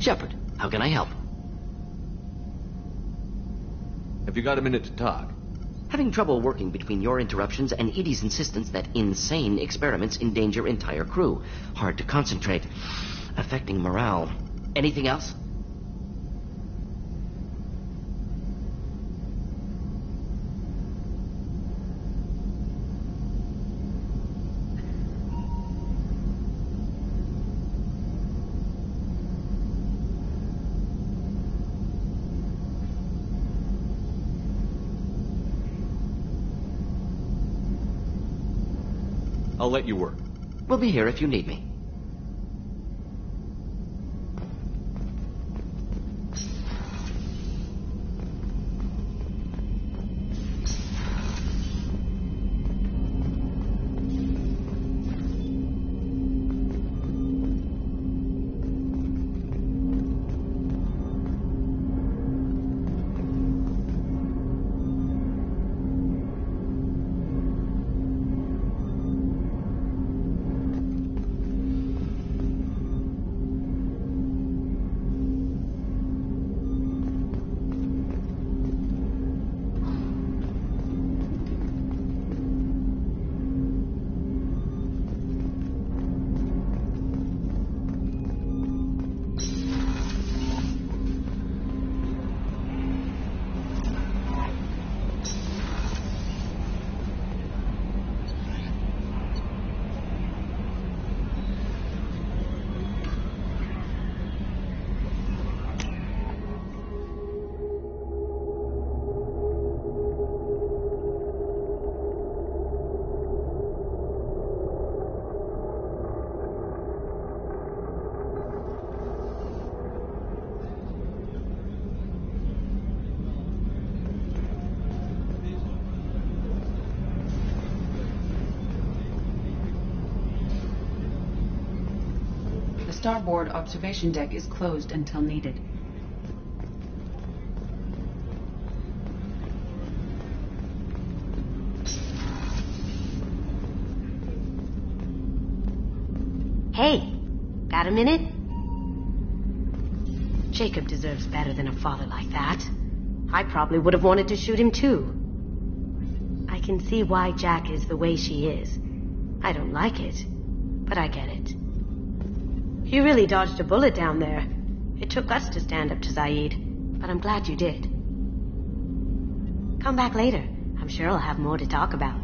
Shepard, how can I help? Have you got a minute to talk? Having trouble working between your interruptions and EDI's insistence that insane experiments endanger entire crew. Hard to concentrate. Affecting morale. Anything else? I'll let you work. We'll be here if you need me. The starboard observation deck is closed until needed. Hey, got a minute? Jacob deserves better than a father like that. I probably would have wanted to shoot him too. I can see why Jack is the way she is. I don't like it, but I get it. You really dodged a bullet down there. It took us to stand up to Zaid, but I'm glad you did. Come back later. I'm sure I'll have more to talk about.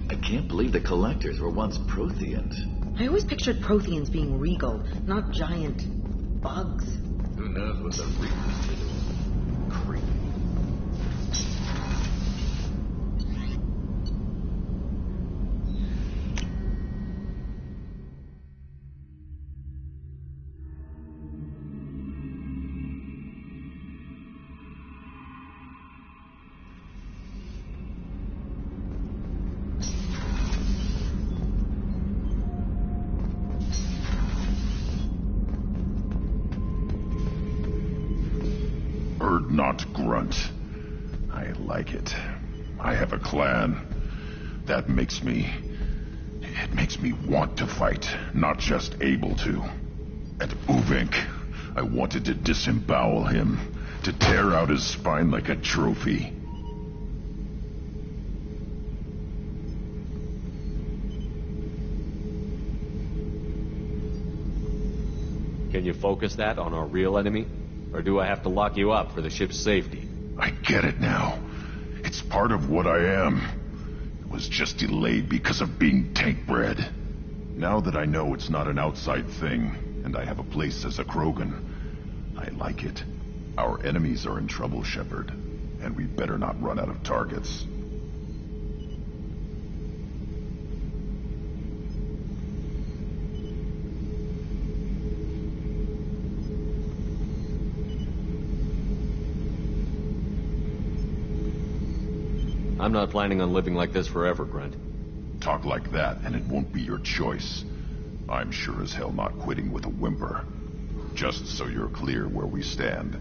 I can't believe the Collectors were once Protheans. I always pictured Protheans being regal, not giant bugs. Who knows what the Reapers did? Creepy. Bird not grunt. I like it. I have a clan. That makes me... It makes me want to fight, not just able to. At Uvink, I wanted to disembowel him, to tear out his spine like a trophy. Can you focus that on our real enemy? Or do I have to lock you up for the ship's safety? I get it now. It's part of what I am. It was just delayed because of being tank bred. Now that I know it's not an outside thing, and I have a place as a Krogan, I like it. Our enemies are in trouble, Shepard, and we better not run out of targets. I'm not planning on living like this forever, Grunt. Talk like that, and it won't be your choice. I'm sure as hell not quitting with a whimper. Just so you're clear where we stand.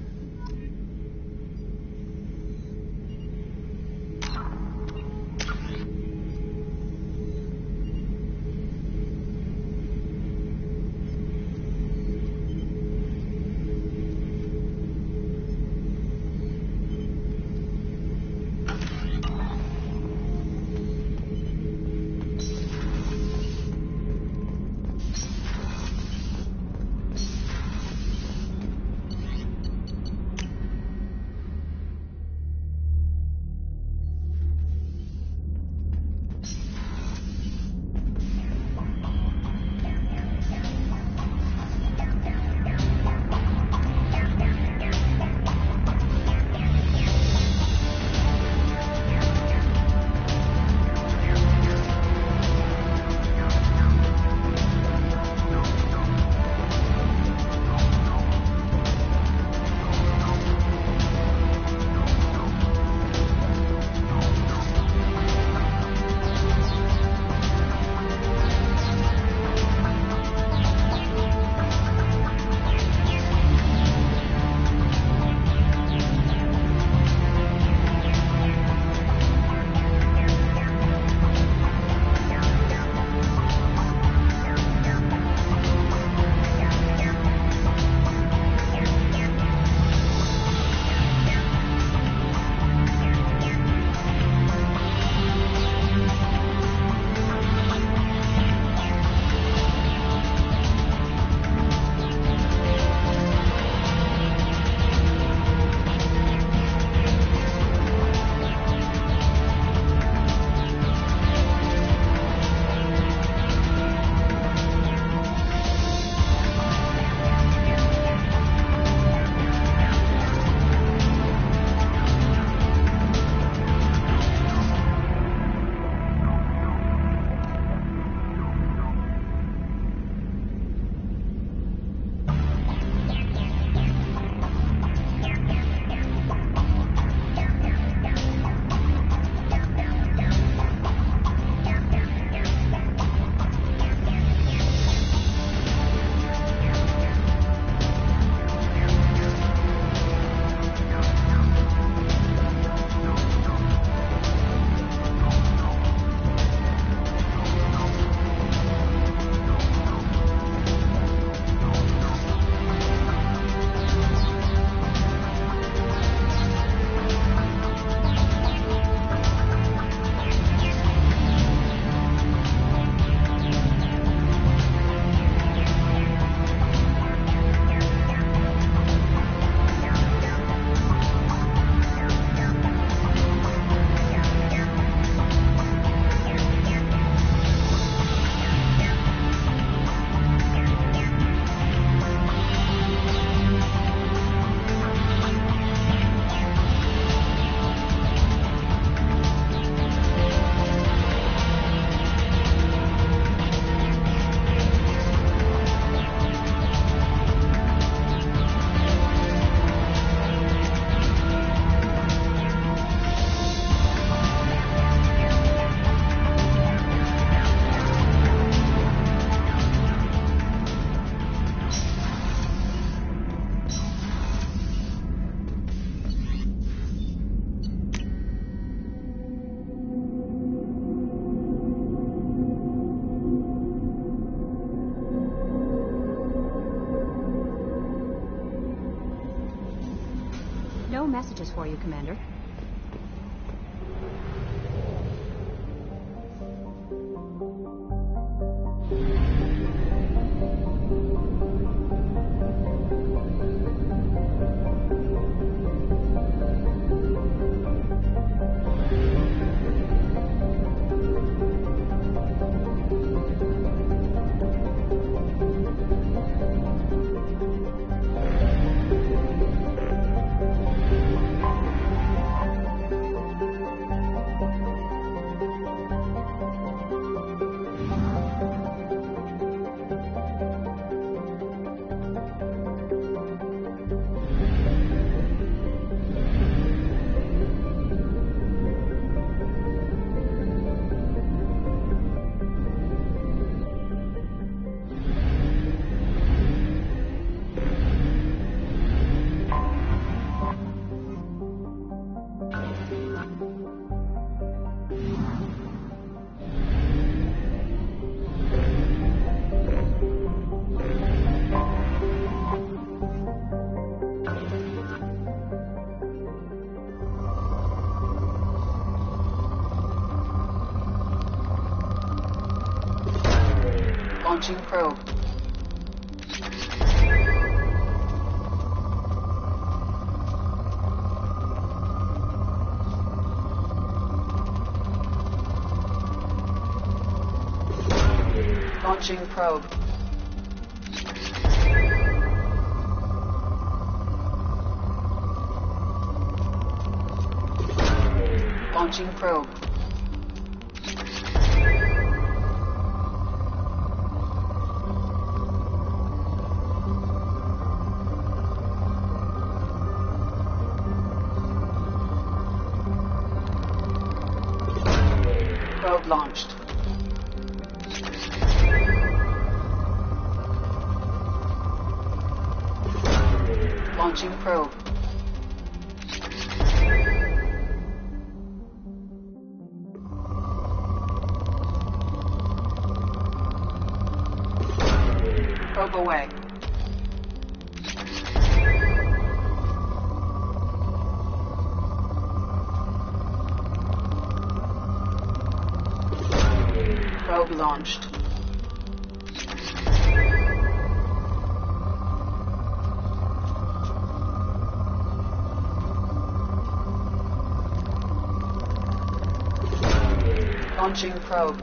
No messages for you, Commander. Launching probe. Launching probe. Launching probe. Probe launched. Launching probe. Probe away. Probe launched. Launching probe.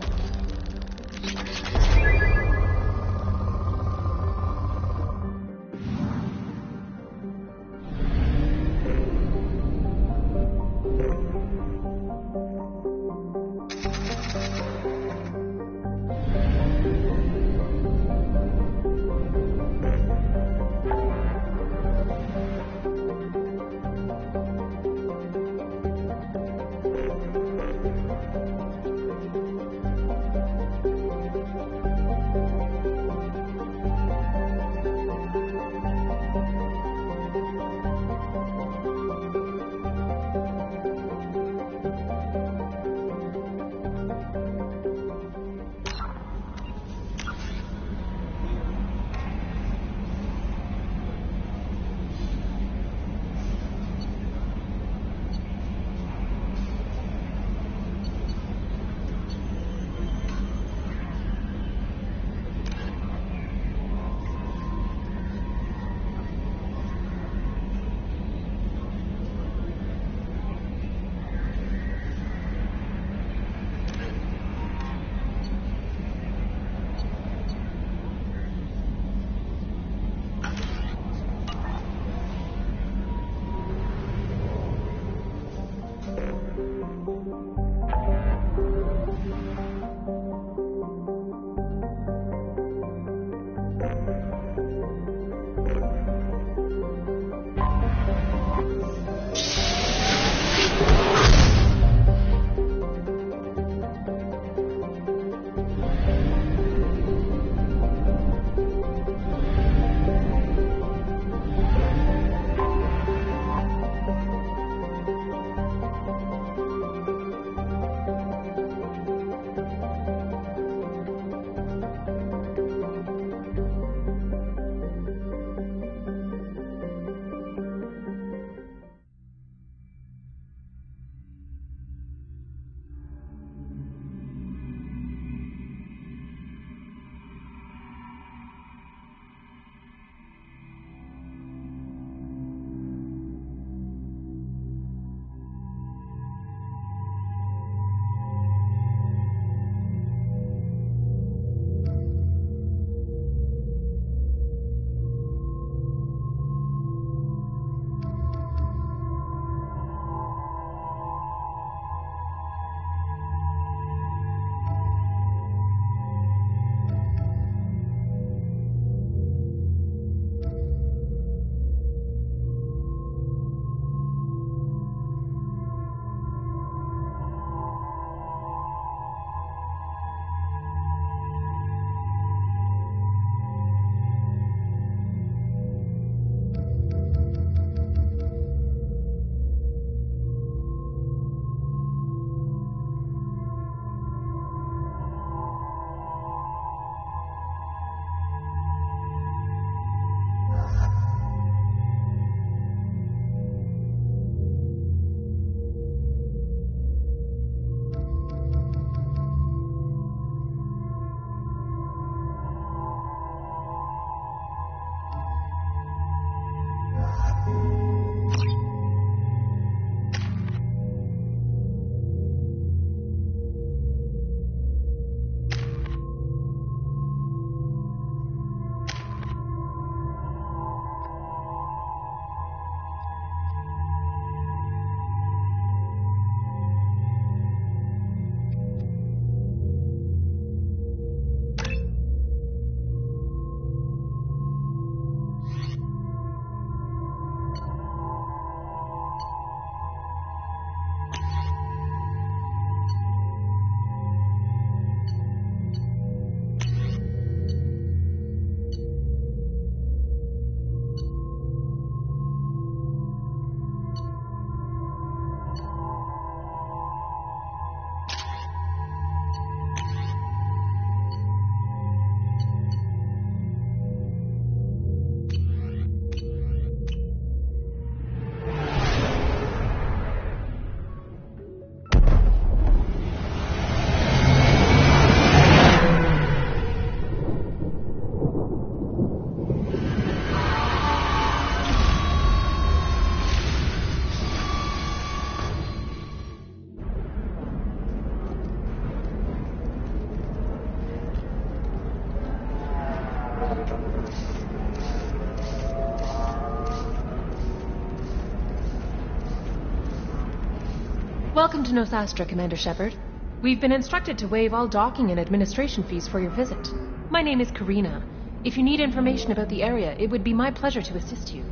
Welcome to Nosastra, Commander Shepard. We've been instructed to waive all docking and administration fees for your visit. My name is Karina. If you need information about the area, it would be my pleasure to assist you.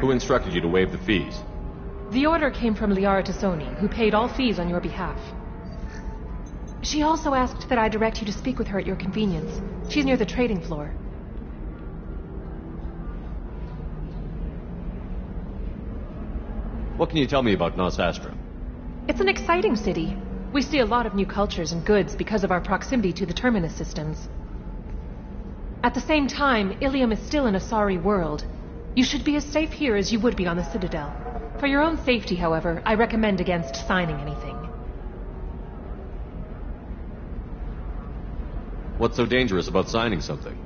Who instructed you to waive the fees? The order came from Liara Tassoni, who paid all fees on your behalf. She also asked that I direct you to speak with her at your convenience. She's near the trading floor. What can you tell me about Nosastra? It's an exciting city. We see a lot of new cultures and goods because of our proximity to the Terminus systems. At the same time, Ilium is still an Asari world. You should be as safe here as you would be on the Citadel. For your own safety, however, I recommend against signing anything. What's so dangerous about signing something?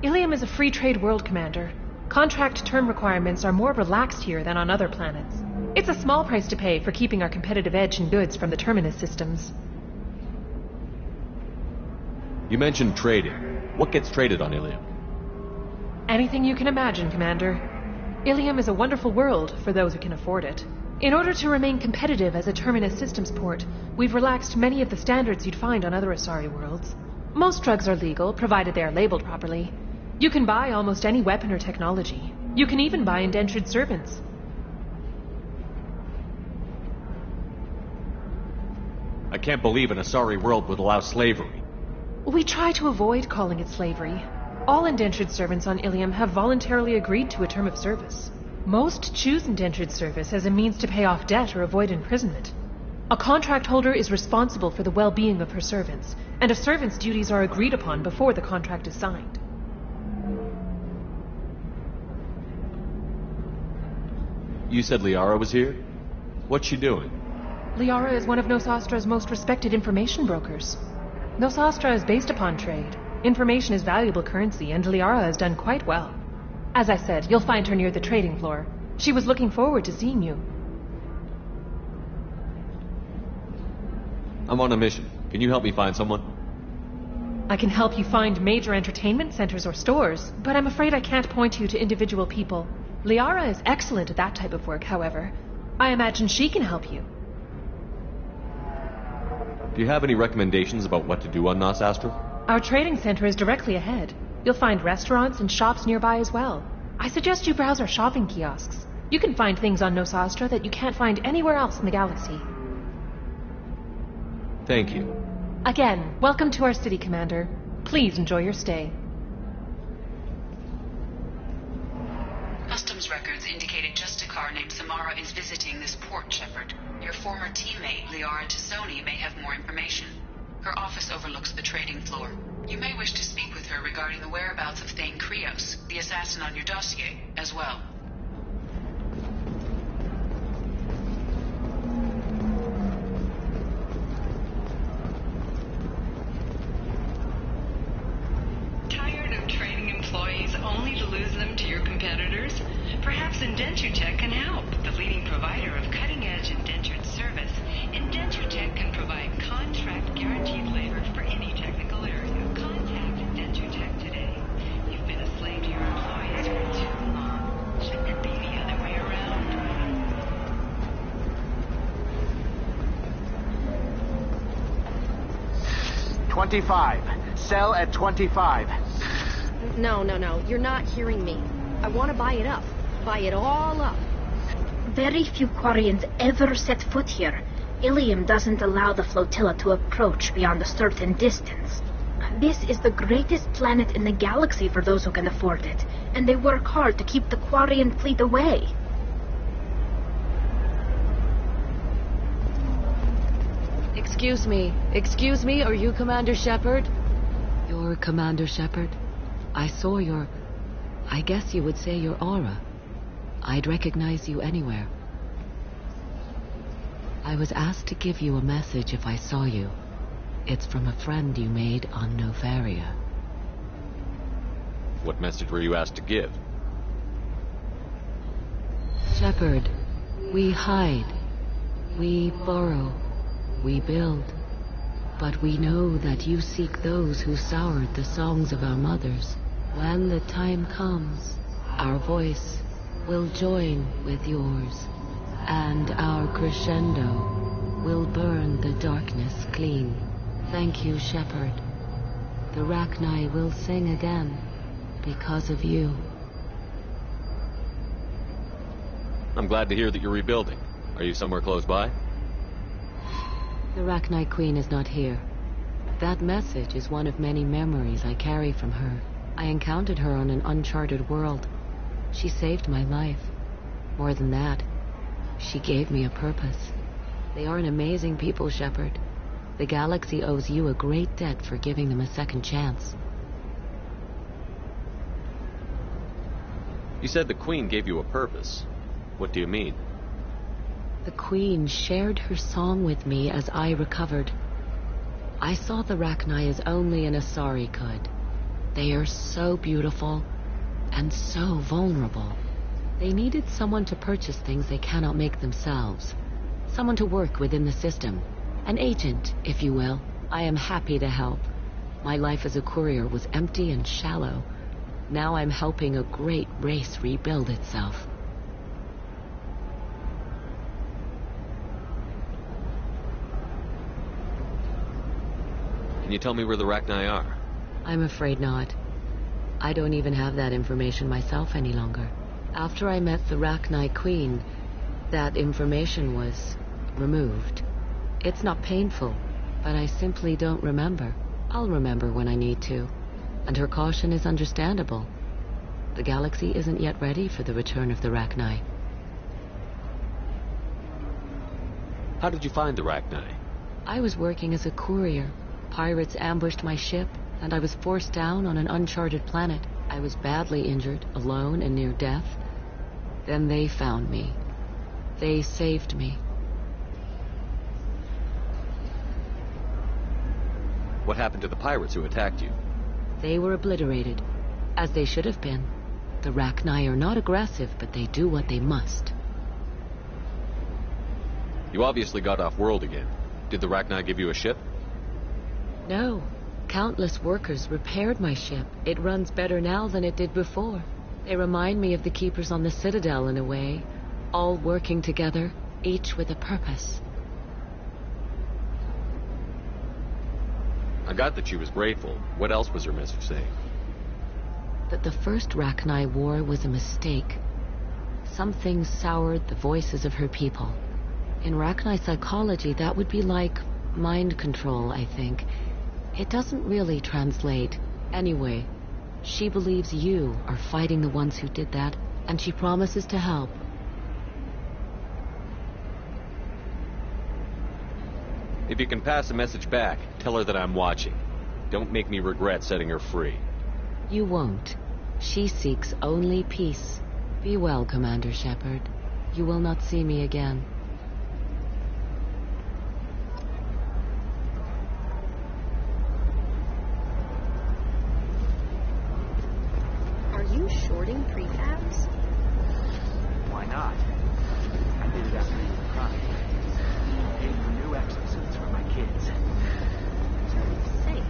Ilium is a free trade world, Commander. Contract term requirements are more relaxed here than on other planets. It's a small price to pay for keeping our competitive edge in goods from the Terminus systems. You mentioned trading. What gets traded on Ilium? Anything you can imagine, Commander. Ilium is a wonderful world for those who can afford it. In order to remain competitive as a Terminus systems port, we've relaxed many of the standards you'd find on other Asari worlds. Most drugs are legal, provided they are labeled properly. You can buy almost any weapon or technology. You can even buy indentured servants. I can't believe an Asari world would allow slavery. We try to avoid calling it slavery. All indentured servants on Ilium have voluntarily agreed to a term of service. Most choose indentured service as a means to pay off debt or avoid imprisonment. A contract holder is responsible for the well-being of her servants, and a servant's duties are agreed upon before the contract is signed. You said Liara was here? What's she doing? Liara is one of Nosastra's most respected information brokers. Nosastra is based upon trade. Information is valuable currency, and Liara has done quite well. As I said, you'll find her near the trading floor. She was looking forward to seeing you. I'm on a mission. Can you help me find someone? I can help you find major entertainment centers or stores, but I'm afraid I can't point you to individual people. Liara is excellent at that type of work, however. I imagine she can help you. Do you have any recommendations about what to do on Nosastra? Our trading center is directly ahead. You'll find restaurants and shops nearby as well. I suggest you browse our shopping kiosks. You can find things on Nosastra that you can't find anywhere else in the galaxy. Thank you. Again, welcome to our city, Commander. Please enjoy your stay. Customs records indicated just a car named Samara is visiting this port, Shepard. Your former teammate, Liara Tassoni, may have more information. Her office overlooks the trading floor. You may wish to speak with her regarding the whereabouts of Thane Krios, the assassin on your dossier, as well. Tired of training employees only to lose them to your competitors? Perhaps Indenture Tech can help. The leading provider of cutting-edge indentured service, Indenture Tech can provide contract guaranteed labor for any technical area. Contact Indenture Tech today. You've been a slave to your employees for too long. Shouldn't it be the other way around? 25. Sell at 25. No. You're not hearing me. I want to buy it up. Buy it all up. Very few Quarians ever set foot here. Ilium doesn't allow the flotilla to approach beyond a certain distance. This is the greatest planet in the galaxy for those who can afford it, and they work hard to keep the Quarian fleet away. Excuse me, are you Commander Shepard? You're Commander Shepard? I saw I guess you would say your aura. I'd recognize you anywhere. I was asked to give you a message if I saw you. It's from a friend you made on Novaria. What message were you asked to give? Shepard, we hide. We burrow. We build. But we know that you seek those who soured the songs of our mothers. When the time comes, our voice will join with yours, and our crescendo will burn the darkness clean. Thank you, Shepherd. The Rachni will sing again because of you. I'm glad to hear that you're rebuilding. Are you somewhere close by? The Rachni Queen is not here. That message is one of many memories I carry from her. I encountered her on an uncharted world. She saved my life. More than that, she gave me a purpose. They are an amazing people, Shepherd. The galaxy owes you a great debt for giving them a second chance. You said the Queen gave you a purpose. What do you mean? The Queen shared her song with me as I recovered. I saw the Rachni as only an Asari could. They are so beautiful and so vulnerable. They needed someone to purchase things they cannot make themselves. Someone to work within the system. An agent, if you will. I am happy to help. My life as a courier was empty and shallow. Now I'm helping a great race rebuild itself. Can you tell me where the Rachni are? I'm afraid not. I don't even have that information myself any longer. After I met the Rachni Queen, that information was removed. It's not painful, but I simply don't remember. I'll remember when I need to, and her caution is understandable. The galaxy isn't yet ready for the return of the Rachni. How did you find the Rachni? I was working as a courier. Pirates ambushed my ship, and I was forced down on an uncharted planet. I was badly injured, alone and near death. Then they found me. They saved me. What happened to the pirates who attacked you? They were obliterated, as they should have been. The Rachni are not aggressive, but they do what they must. You obviously got off world again. Did the Rachni give you a ship? No. Countless workers repaired my ship. It runs better now than it did before. They remind me of the Keepers on the Citadel in a way, all working together, each with a purpose. I got that she was grateful. What else was her message saying? That the first Rachni war was a mistake. Something soured the voices of her people. In Rachni psychology, that would be like mind control, I think. It doesn't really translate. Anyway, she believes you are fighting the ones who did that, and she promises to help. If you can pass a message back, tell her that I'm watching. Don't make me regret setting her free. You won't. She seeks only peace. Be well, Commander Shepherd. You will not see me again. Are you shorting prefabs? Why not? I did it after you were crying. Paid for new exosuits for my kids. Say.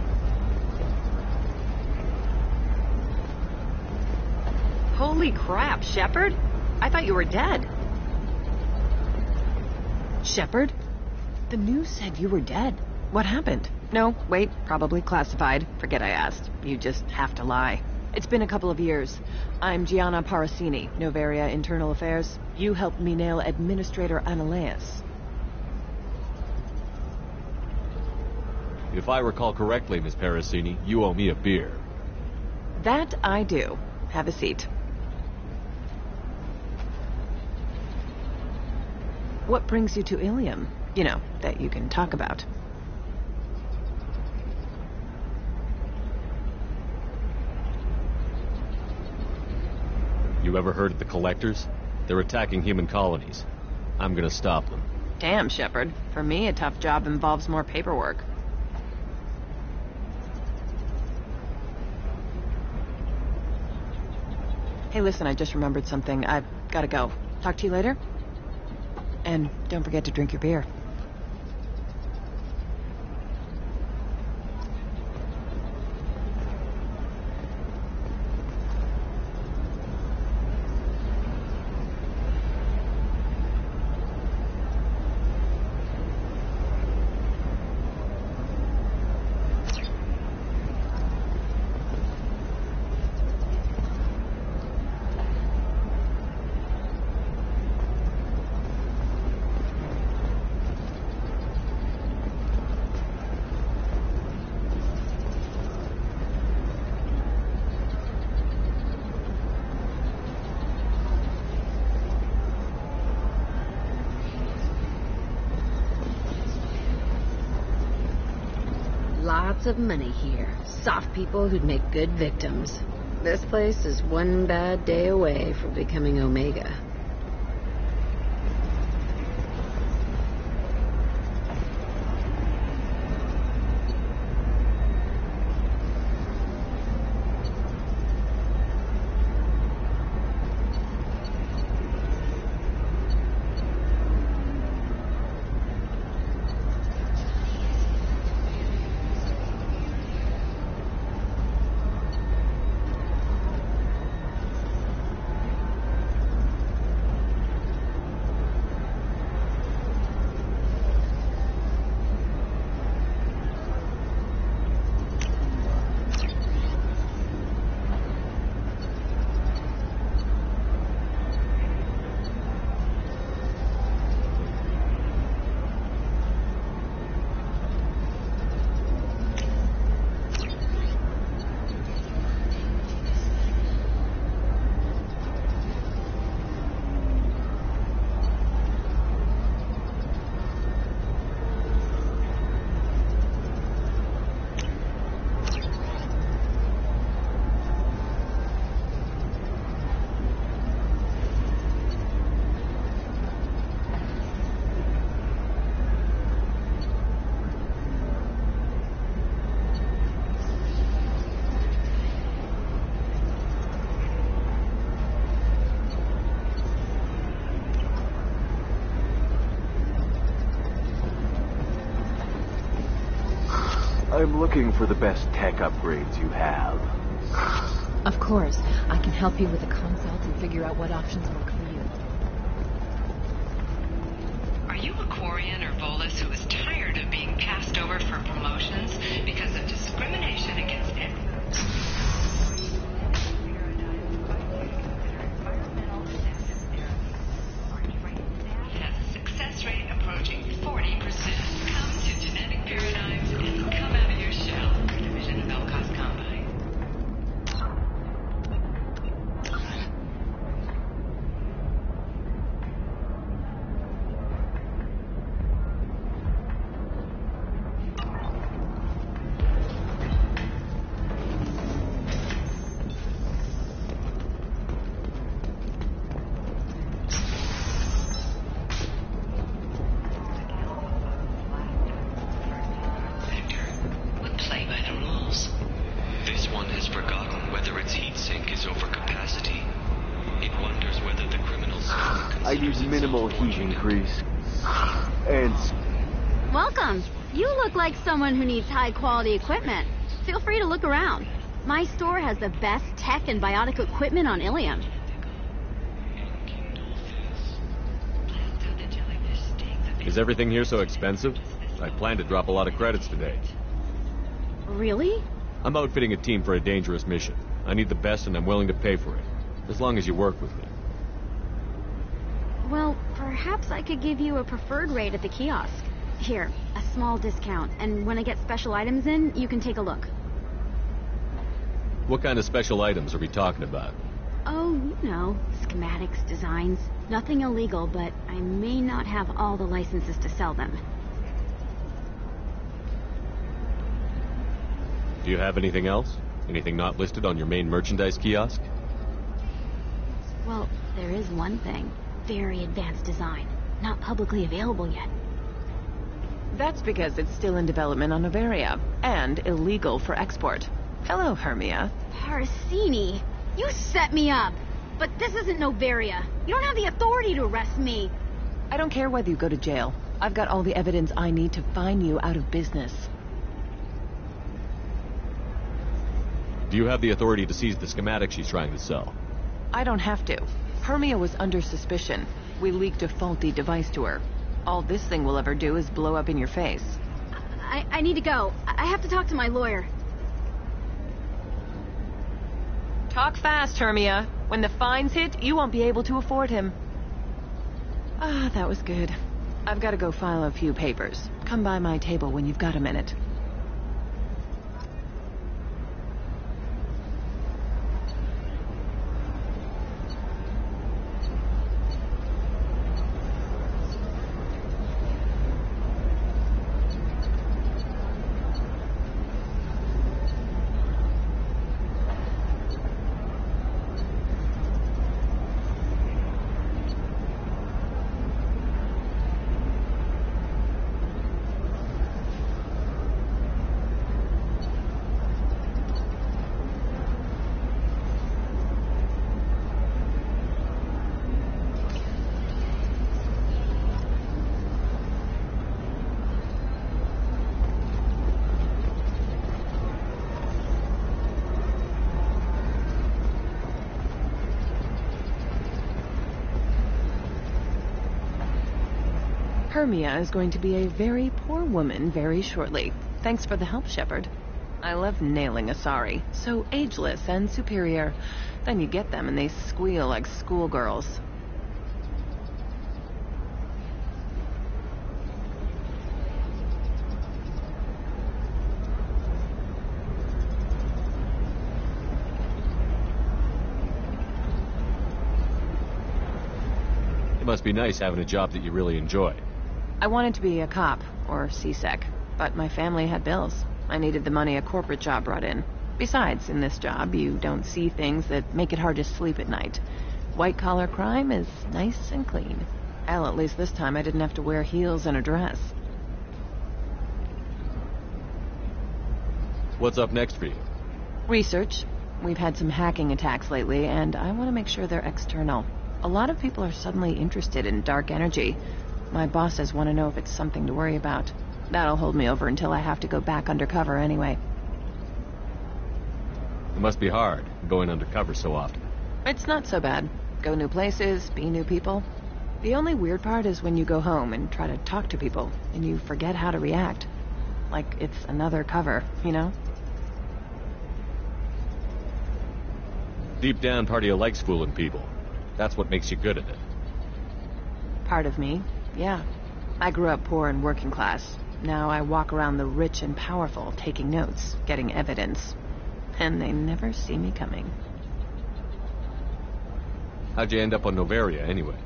Holy crap, Shepard! I thought you were dead. Shepard? The news said you were dead. What happened? No, wait, probably classified. Forget I asked. You just have to lie. It's been a couple of years. I'm Gianna Parasini, Novaria Internal Affairs. You helped me nail Administrator Analeus. If I recall correctly, Miss Parasini, you owe me a beer. That I do. Have a seat. What brings you to Ilium? You know, that you can talk about. You ever heard of the Collectors? They're attacking human colonies. I'm gonna stop them. Damn, Shepard. For me, a tough job involves more paperwork. Hey, listen, I just remembered something. I've gotta go. Talk to you later? And don't forget to drink your beer. lots of money here. Soft people who'd make good victims. This place is one bad day away from becoming Omega. I'm looking for the best tech upgrades you have. Of course. I can help you with a consult and figure out what options work for you. Are you a Quarian or Volus who is tired of being passed over for promotions because of discrimination against it? Has a success rate approaching 40%. Come to Genetic Paradigms and come out of your shell. Division of Elcos Combine. I need minimal heat increase. And... Welcome. You look like someone who needs high-quality equipment. Feel free to look around. My store has the best tech and biotic equipment on Ilium. Is everything here so expensive? I plan to drop a lot of credits today. Really? I'm outfitting a team for a dangerous mission. I need the best and I'm willing to pay for it. As long as you work with me. Well, perhaps I could give you a preferred rate at the kiosk. Here, a small discount, and when I get special items in, you can take a look. What kind of special items are we talking about? Oh, you know, schematics, designs. Nothing illegal, but I may not have all the licenses to sell them. Do you have anything else? Anything not listed on your main merchandise kiosk? Well, there is one thing. Very advanced design. Not publicly available yet. That's because it's still in development on Noveria, and illegal for export. Hello, Hermia. Parasini, you set me up! But this isn't Noveria. You don't have the authority to arrest me. I don't care whether you go to jail. I've got all the evidence I need to find you out of business. Do you have the authority to seize the schematic she's trying to sell? I don't have to. Hermia was under suspicion. We leaked a faulty device to her. All this thing will ever do is blow up in your face. I need to go. I have to talk to my lawyer. Talk fast, Hermia. When the fines hit, you won't be able to afford him. Ah, that was good. I've got to go file a few papers. Come by my table when you've got a minute. Hermia is going to be a very poor woman very shortly. Thanks for the help, Shepard. I love nailing Asari. So ageless and superior. Then you get them and they squeal like schoolgirls. It must be nice having a job that you really enjoy. I wanted to be a cop, or CSEC, but my family had bills. I needed the money a corporate job brought in. Besides, in this job, you don't see things that make it hard to sleep at night. White-collar crime is nice and clean. Hell, at least this time I didn't have to wear heels and a dress. What's up next for you? Research. We've had some hacking attacks lately, and I want to make sure they're external. A lot of people are suddenly interested in dark energy. My bosses want to know if it's something to worry about. That'll hold me over until I have to go back undercover anyway. It must be hard, going undercover so often. It's not so bad. Go new places, be new people. The only weird part is when you go home and try to talk to people, and you forget how to react. Like it's another cover, you know? Deep down, part of you likes fooling people. That's what makes you good at it. Part of me, yeah. I grew up poor and working class. Now I walk around the rich and powerful, taking notes, getting evidence. And they never see me coming. How'd you end up on Novaria, anyway?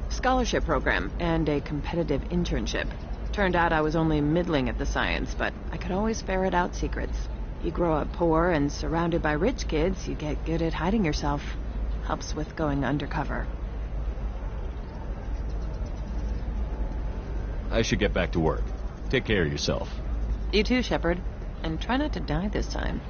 Scholarship program and a competitive internship. Turned out I was only middling at the science, but I could always ferret out secrets. You grow up poor and surrounded by rich kids, you get good at hiding yourself. Helps with going undercover. I should get back to work. Take care of yourself. You too, Shepard. And try not to die this time.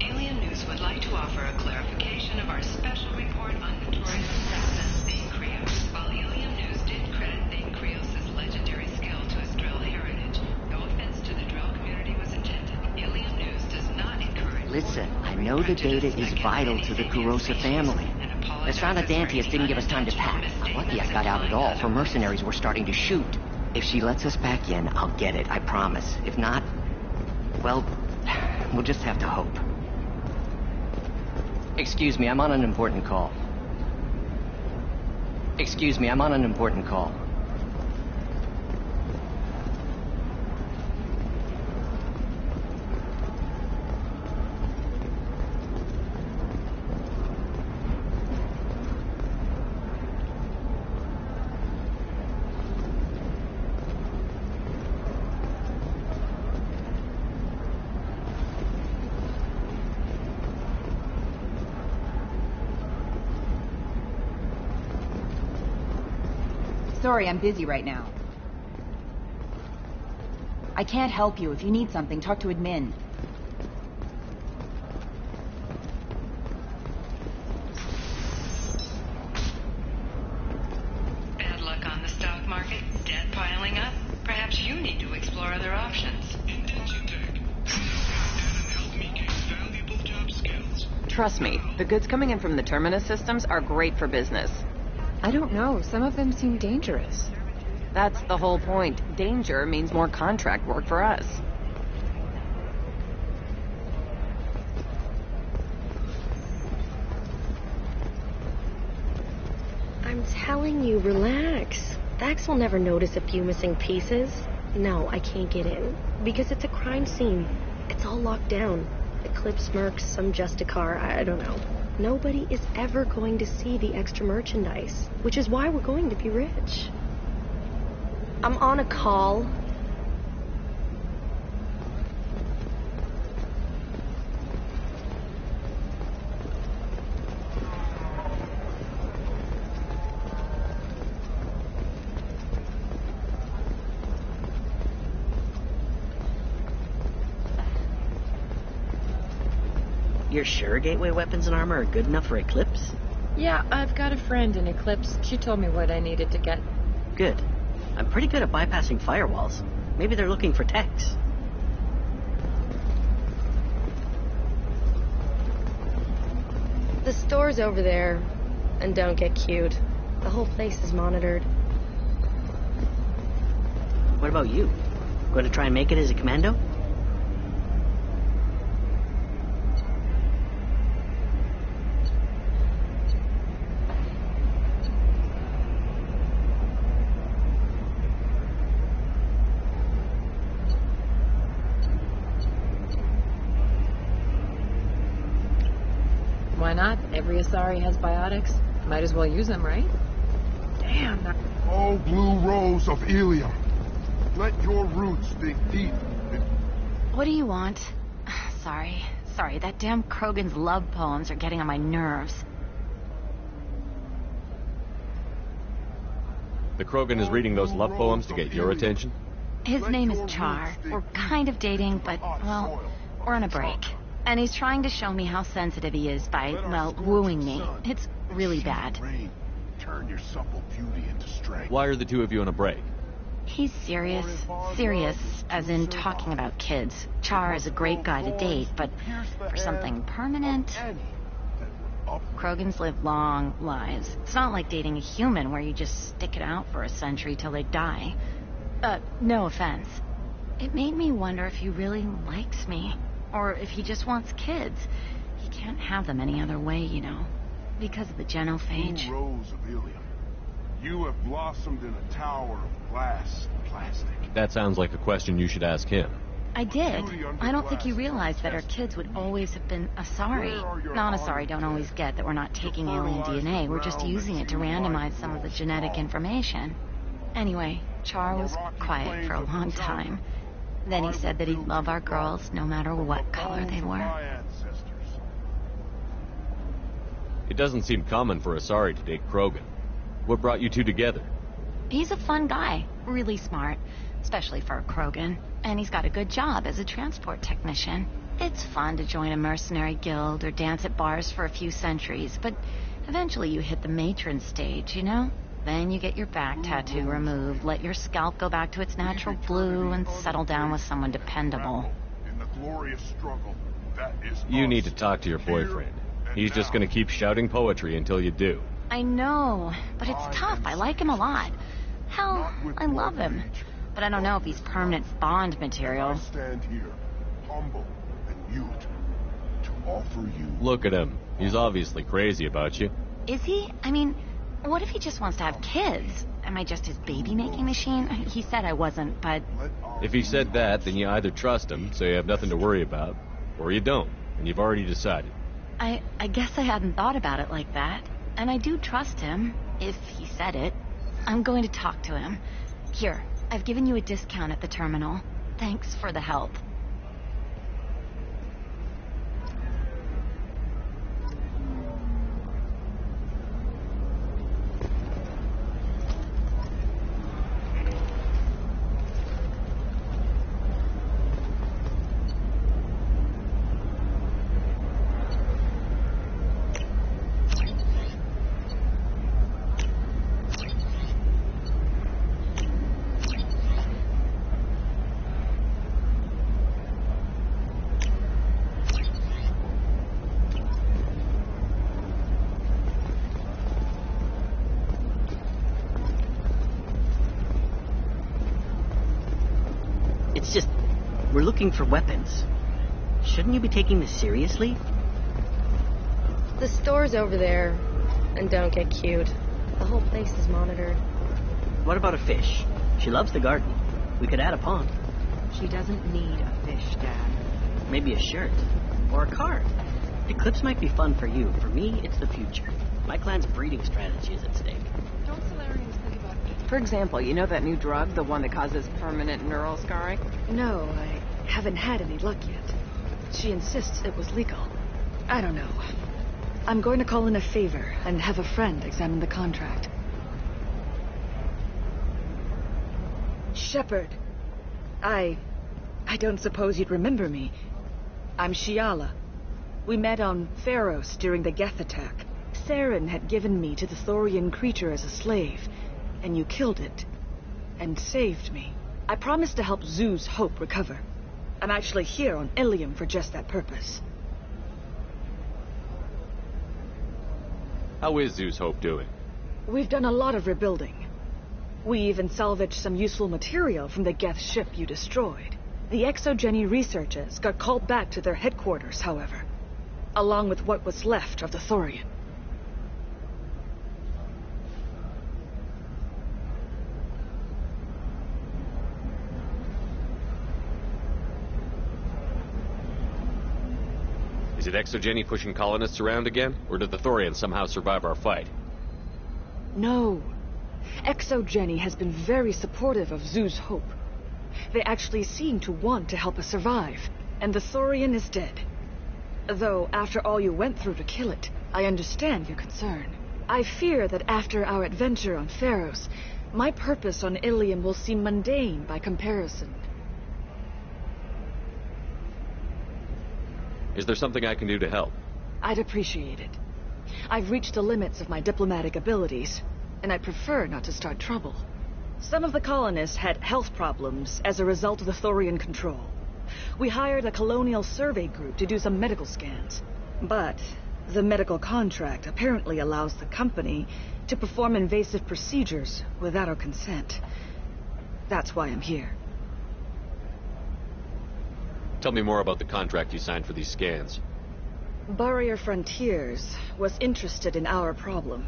Alien News would like to offer a clarification of our special report on notorious assassin Thane Krios. While Alien News did credit Thane Krios' legendary skill to his drill heritage, no offense to the drill community was intended. Alien News does not encourage... Listen, I know the data is vital to the Kurosa family. Estrada Dantius didn't give us time to pack. I'm lucky I got out at all, for mercenaries were starting to shoot. If she lets us back in, I'll get it, I promise. If not, well, we'll just have to hope. Excuse me, I'm on an important call. Excuse me, I'm on an important call. Sorry, I'm busy right now. I can't help you. If you need something, talk to admin. Bad luck on the stock market? Debt piling up? Perhaps you need to explore other options. Trust me, the goods coming in from the Terminus systems are great for business. I don't know. Some of them seem dangerous. That's the whole point. Danger means more contract work for us. I'm telling you, relax. Vax will never notice a few missing pieces. No, I can't get in. Because it's a crime scene. It's all locked down. Eclipse mercs, some Justicar, I don't know. Nobody is ever going to see the extra merchandise, which is why we're going to be rich. I'm on a call. You're sure gateway weapons and armor are good enough for Eclipse? Yeah, I've got a friend in Eclipse. She told me what I needed to get. Good. I'm pretty good at bypassing firewalls. Maybe they're looking for techs. The store's over there. And don't get cute. The whole place is monitored. What about you? Going to try and make it as a commando? Why not? Every Asari has biotics. Might as well use them, right? Damn. Oh, blue rose of Ilium. Let your roots dig deep. What do you want? Sorry, that damn Krogan's love poems are getting on my nerves. The Krogan is reading those love poems to get your attention? His name is Char. We're kind of dating, but, well, we're on a break. And he's trying to show me how sensitive he is by, well, wooing me. It's really bad. Turn your supple beauty into strength. Why are the two of you on a break? He's serious. Serious, as in talking about kids. Char is a great guy to date, but for something permanent... Krogans live long lives. It's not like dating a human where you just stick it out for a century till they die. No offense. It made me wonder if he really likes me. Or if he just wants kids. He can't have them any other way, you know. Because of the genophage. Blue rose of Ilium. You have blossomed in a tower of glass and plastic. That sounds like a question you should ask him. I did. I don't think he realized that our kids would always have been Asari. Non-Asari don't always get that we're not taking alien DNA. We're just using it to randomize some of the genetic information. Anyway, Char was quiet for a long time. Then he said that he'd love our girls no matter what color they were. It doesn't seem common for Asari to date Krogan. What brought you two together? He's a fun guy, really smart, especially for a Krogan. And he's got a good job as a transport technician. It's fun to join a mercenary guild or dance at bars for a few centuries, but eventually you hit the matron stage, you know? Then you get your back tattoo removed, let your scalp go back to its natural blue, and settle down with someone dependable. In the glorious struggle, that is You need to talk to your boyfriend. He's just gonna keep shouting poetry until you do. I know, but it's tough. I like him a lot. Hell, I love him. But I don't know if he's permanent Bond material. I stand here, humble and mute, to offer you... Look at him. He's obviously crazy about you. Is he? I mean, what if he just wants to have kids? Am I just his baby-making machine? He said I wasn't, but... If he said that, then you either trust him, so you have nothing to worry about, or you don't, and you've already decided. I guess I hadn't thought about it like that. And I do trust him, if he said it. I'm going to talk to him. Here, I've given you a discount at the terminal. Thanks for the help. It's just, we're looking for weapons. Shouldn't you be taking this seriously? The store's over there. And don't get cute. The whole place is monitored. What about a fish? She loves the garden. We could add a pond. She doesn't need a fish, Dad. Maybe a shirt. Or a card. Eclipse might be fun for you. For me, it's the future. My clan's breeding strategy is at stake. Don't Solarians think about it? For example, you know that new drug, the one that causes permanent neural scarring? No, I haven't had any luck yet. She insists it was legal. I don't know. I'm going to call in a favor and have a friend examine the contract. Shepard. I don't suppose you'd remember me. I'm Shiala. We met on Pharos during the Geth attack. Saren had given me to the Thorian creature as a slave, and you killed it. and saved me. I promised to help Zoo's Hope recover. I'm actually here on Ilium for just that purpose. How is Zeus Hope doing? We've done a lot of rebuilding. We even salvaged some useful material from the Geth ship you destroyed. The Exogeny researchers got called back to their headquarters, however, along with what was left of the Thorian. Is it Exogeny pushing colonists around again? Or did the Thorians somehow survive our fight? No. Exogeny has been very supportive of Zoo's Hope. They actually seem to want to help us survive, and the Thorian is dead. Though, after all you went through to kill it, I understand your concern. I fear that after our adventure on Pharos, my purpose on Ilium will seem mundane by comparison. Is there something I can do to help? I'd appreciate it. I've reached the limits of my diplomatic abilities, and I prefer not to start trouble. Some of the colonists had health problems as a result of the Thorian control. We hired a colonial survey group to do some medical scans. But the medical contract apparently allows the company to perform invasive procedures without our consent. That's why I'm here. Tell me more about the contract you signed for these scans. Barrier Frontiers was interested in our problem.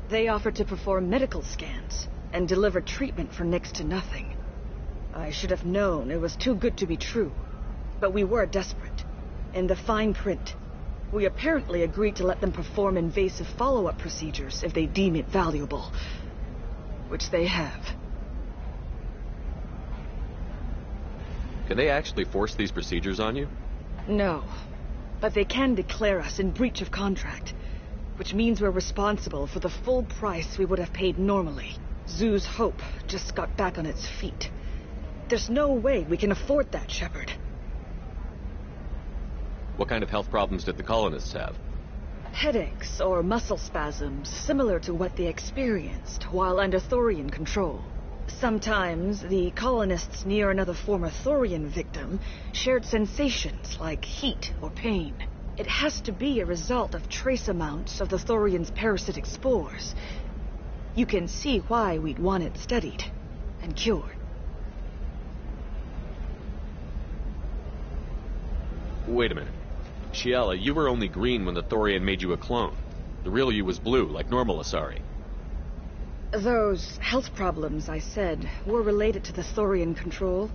They offered to perform medical scans and deliver treatment for next to nothing. I should have known it was too good to be true, but we were desperate. In the fine print, we apparently agreed to let them perform invasive follow-up procedures if they deem it valuable, which they have. Can they actually force these procedures on you? No, but they can declare us in breach of contract, which means we're responsible for the full price we would have paid normally. Zoo's Hope just got back on its feet. There's no way we can afford that, Shepard. What kind of health problems did the colonists have? Headaches or muscle spasms similar to what they experienced while under Thorian control. Sometimes the colonists near another former Thorian victim shared sensations like heat or pain. It has to be a result of trace amounts of the Thorian's parasitic spores. You can see why we'd want it studied and cured. Wait a minute. Shiala, you were only green when the Thorian made you a clone. The real you was blue, like normal Asari. Those health problems I said were related to the Thorian control.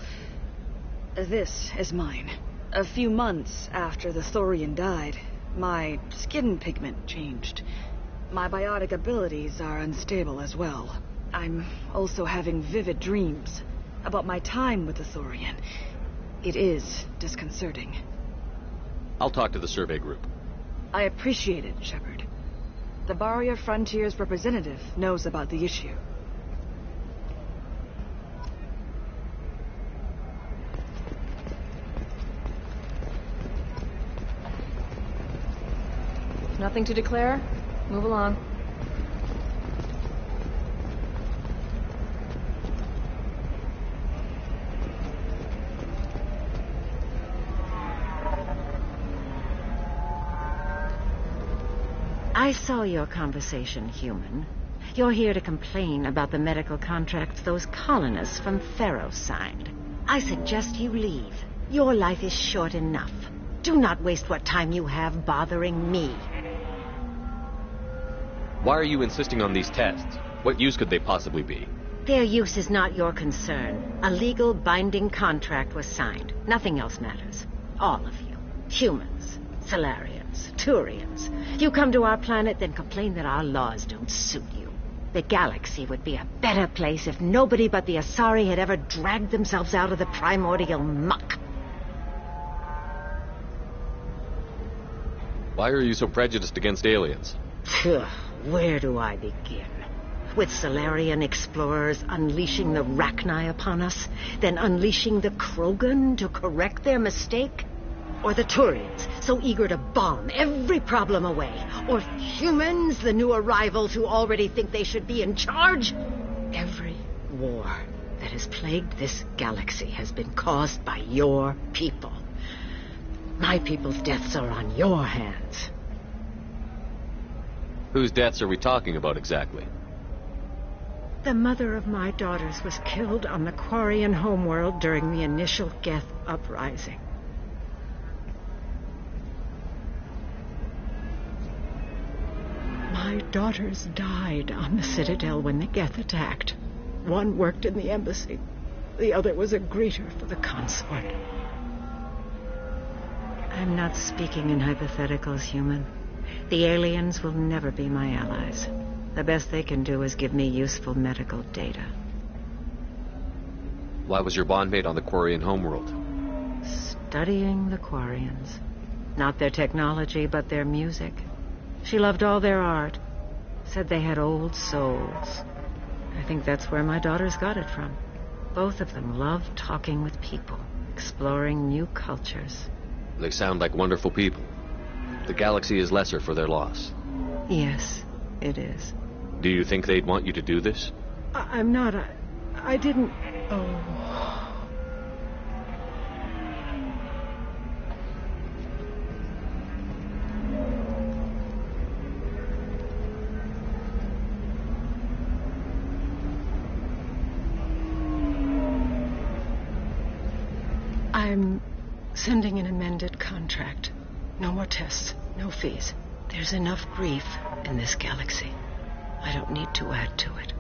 This is mine. A few months after the Thorian died, my skin pigment changed. My biotic abilities are unstable as well. I'm also having vivid dreams about my time with the Thorian. It is disconcerting. I'll talk to the survey group. I appreciate it, Shepard. The Barrier Frontiers representative knows about the issue. Nothing to declare? Move along. I saw your conversation, human. You're here to complain about the medical contracts those colonists from Pharos signed. I suggest you leave. Your life is short enough. Do not waste what time you have bothering me. Why are you insisting on these tests? What use could they possibly be? Their use is not your concern. A legal binding contract was signed. Nothing else matters. All of you. Humans, Solarians, Turians. You come to our planet, then complain that our laws don't suit you. The galaxy would be a better place if nobody but the Asari had ever dragged themselves out of the primordial muck. Why are you so prejudiced against aliens? Where do I begin? With Solarian explorers unleashing the Rachni upon us, then unleashing the Krogan to correct their mistake? Or the Turians, so eager to bomb every problem away? Or humans, the new arrivals who already think they should be in charge? Every war that has plagued this galaxy has been caused by your people. My people's deaths are on your hands. Whose deaths are we talking about exactly? The mother of my daughters was killed on the Quarian homeworld during the initial Geth uprising. My daughters died on the Citadel when the Geth attacked. One worked in the embassy. The other was a greeter for the consort. I'm not speaking in hypotheticals, human. The aliens will never be my allies. The best they can do is give me useful medical data. Why was your bondmate on the Quarian homeworld? Studying the Quarians. Not their technology, but their music. She loved all their art. Said they had old souls. I think that's where my daughters got it from. Both of them loved talking with people, exploring new cultures. They sound like wonderful people. The galaxy is lesser for their loss. Yes, it is. Do you think they'd want you to do this? I'm not. I didn't... Oh... I'm sending an amended contract. No more tests, no fees. There's enough grief in this galaxy. I don't need to add to it.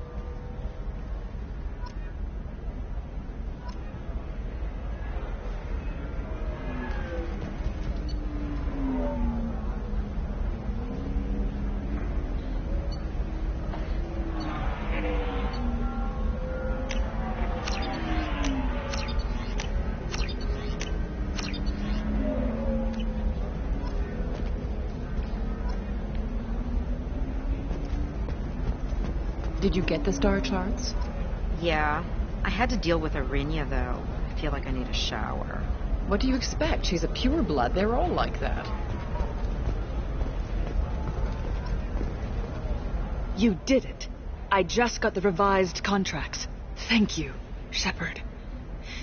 Did you get the star charts? Yeah. I had to deal with Arinya, though. I feel like I need a shower. What do you expect? She's a pureblood. They're all like that. You did it. I just got the revised contracts. Thank you, Shepard.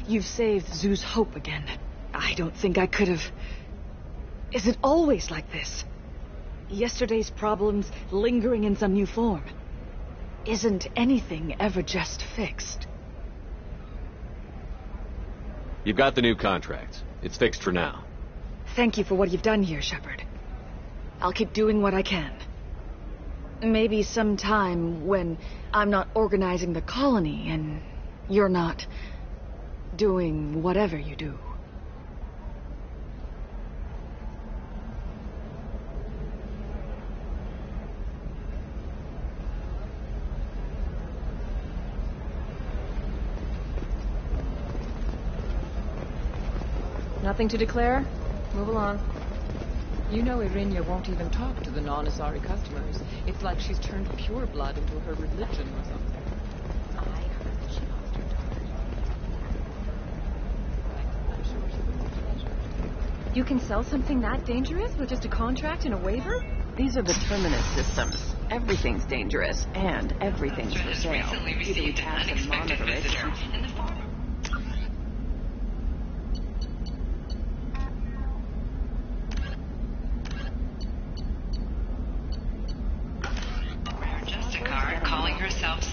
You've saved Zoo's hope again. I don't think I could have... Is it always like this? Yesterday's problems lingering in some new form. Isn't anything ever just fixed? You've got the new contract. It's fixed for now. Thank you for what you've done here, Shepard. I'll keep doing what I can. Maybe sometime when I'm not organizing the colony and you're not doing whatever you do. Nothing to declare? Move along. You know Arinya won't even talk to the non-Asari customers. It's like she's turned pure blood into her religion or something. I heard that she lost her daughter. I'm sure she was a treasure. You can sell something that dangerous with just a contract and a waiver? These are the terminus systems. Everything's dangerous, and everything's for sale. Either we pass and monitor it.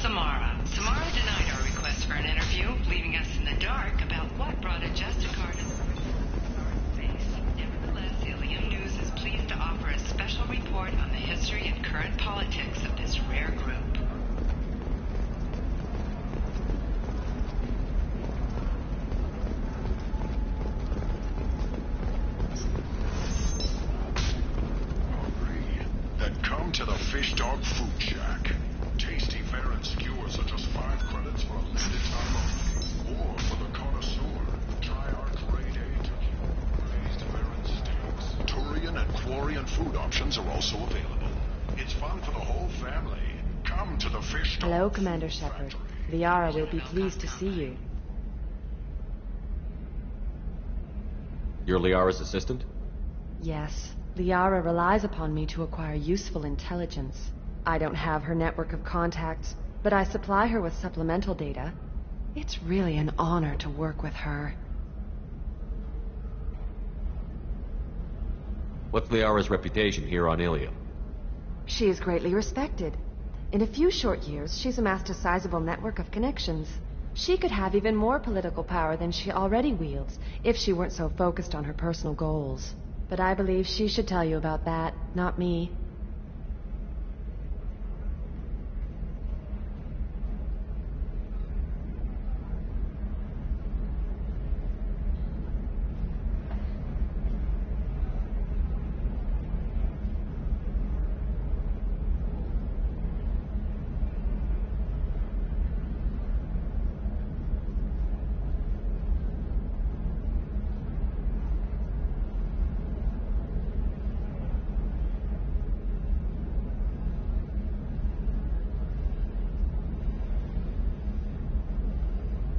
Samara. Samara denied our request for an interview, leaving us in the dark about what brought a Justicar to space. Nevertheless, Ilium News is pleased to offer a special report on the history and current politics of this rare group. Hungry? Then come to the Fish Dog Food Shack. Tasty fare and skewers are just 5 credits for a limited time only. Or for the connoisseur, try our grade A raised fare and steaks. Turian and Quarian food options are also available. It's fun for the whole family. Come to the Fish Dog. Hello, Commander Shepard. Liara will be pleased to see you. You're Liara's assistant? Yes. Liara relies upon me to acquire useful intelligence. I don't have her network of contacts. but I supply her with supplemental data. It's really an honor to work with her. What's Liara's reputation here on Ilium? She is greatly respected. In a few short years, she's amassed a sizable network of connections. She could have even more political power than she already wields if she weren't so focused on her personal goals. But I believe she should tell you about that, not me.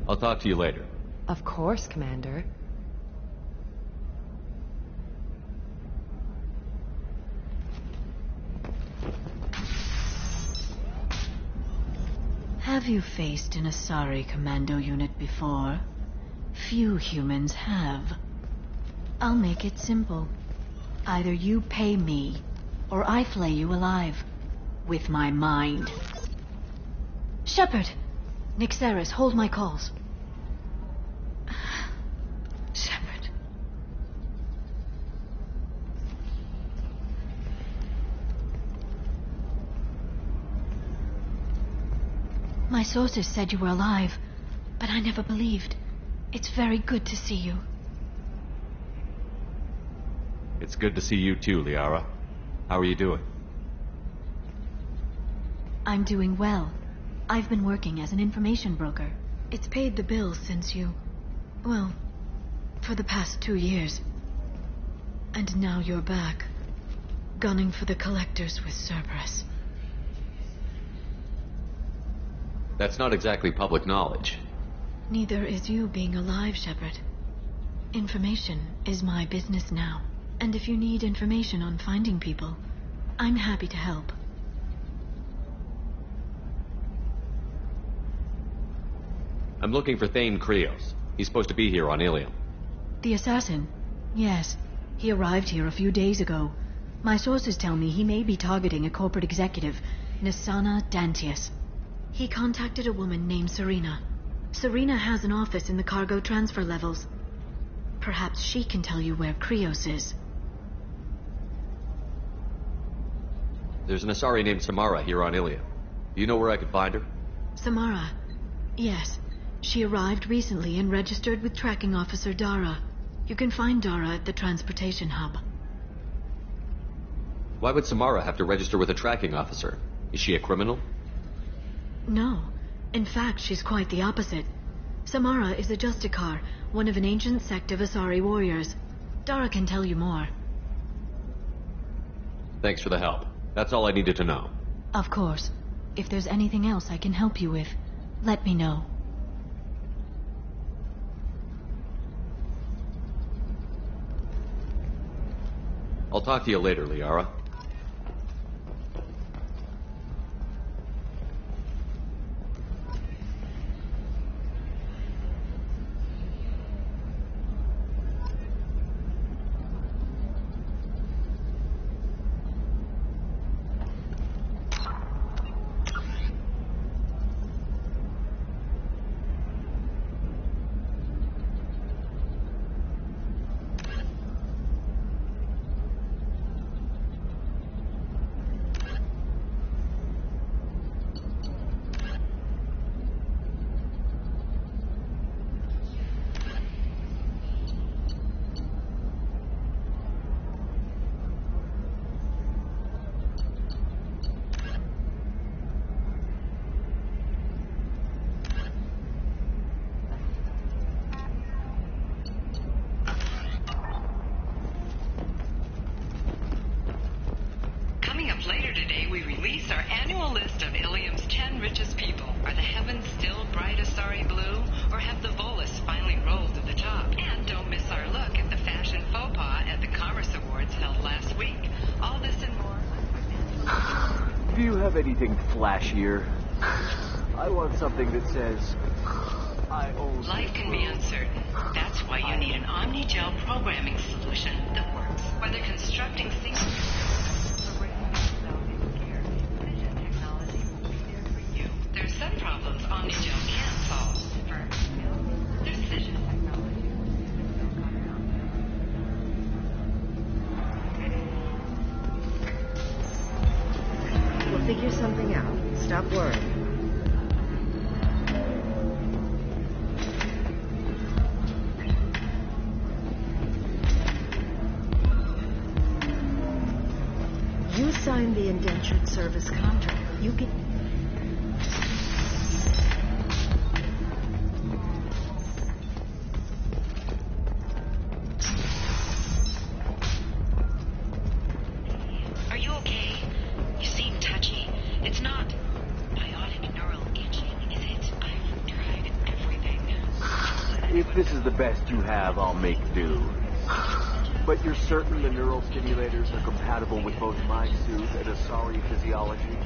I'll talk to you later. Of course, Commander. Have you faced an Asari commando unit before? Few humans have. I'll make it simple. Either you pay me, or I flay you alive. With my mind. Shepard! Nixeris, hold my calls. Shepard. My sources said you were alive, but I never believed. It's very good to see you. It's good to see you too, Liara. How are you doing? I'm doing well. I've been working as an information broker. It's paid the bills since you... well, for the past 2 years. And now you're back, gunning for the Collectors with Cerberus. That's not exactly public knowledge. Neither is you being alive, Shepard. Information is my business now. And if you need information on finding people, I'm happy to help. I'm looking for Thane Krios. He's supposed to be here on Ilium. The assassin? Yes. He arrived here a few days ago. My sources tell me he may be targeting a corporate executive, Nisana Dantius. He contacted a woman named Serena. Serena has an office in the cargo transfer levels. Perhaps she can tell you where Krios is. There's an Asari named Samara here on Ilium. Do you know where I could find her? Samara? Yes. She arrived recently and registered with Tracking Officer Dara. You can find Dara at the transportation hub. Why would Samara have to register with a tracking officer? Is she a criminal? No. In fact, she's quite the opposite. Samara is a Justicar, one of an ancient sect of Asari warriors. Dara can tell you more. Thanks for the help. That's all I needed to know. Of course. If there's anything else I can help you with, let me know. I'll talk to you later, Liara. Coming up later today, we release our annual list of Ilium's 10 richest people. Are the heavens still bright Asari blue, or have the Volus finally rolled to the top? And don't miss our look at the fashion faux pas at the Commerce Awards held last week. All this and more. Do you have anything flashier? I want something that says, I own... Life can be uncertain. That's why you need an Omni-Gel programming solution that works. Whether constructing single... There are some problems Omni-Gel can't solve. There's vision technology. We'll figure something out. Stop worrying. You signed the indentured service contract. You can... Are you okay? You seem touchy. It's not biotic neural itching, is it? I've tried everything. If this is the best you have, I'll make do. But you're certain the neural stimulators are compatible with both my suit and Asari physiology?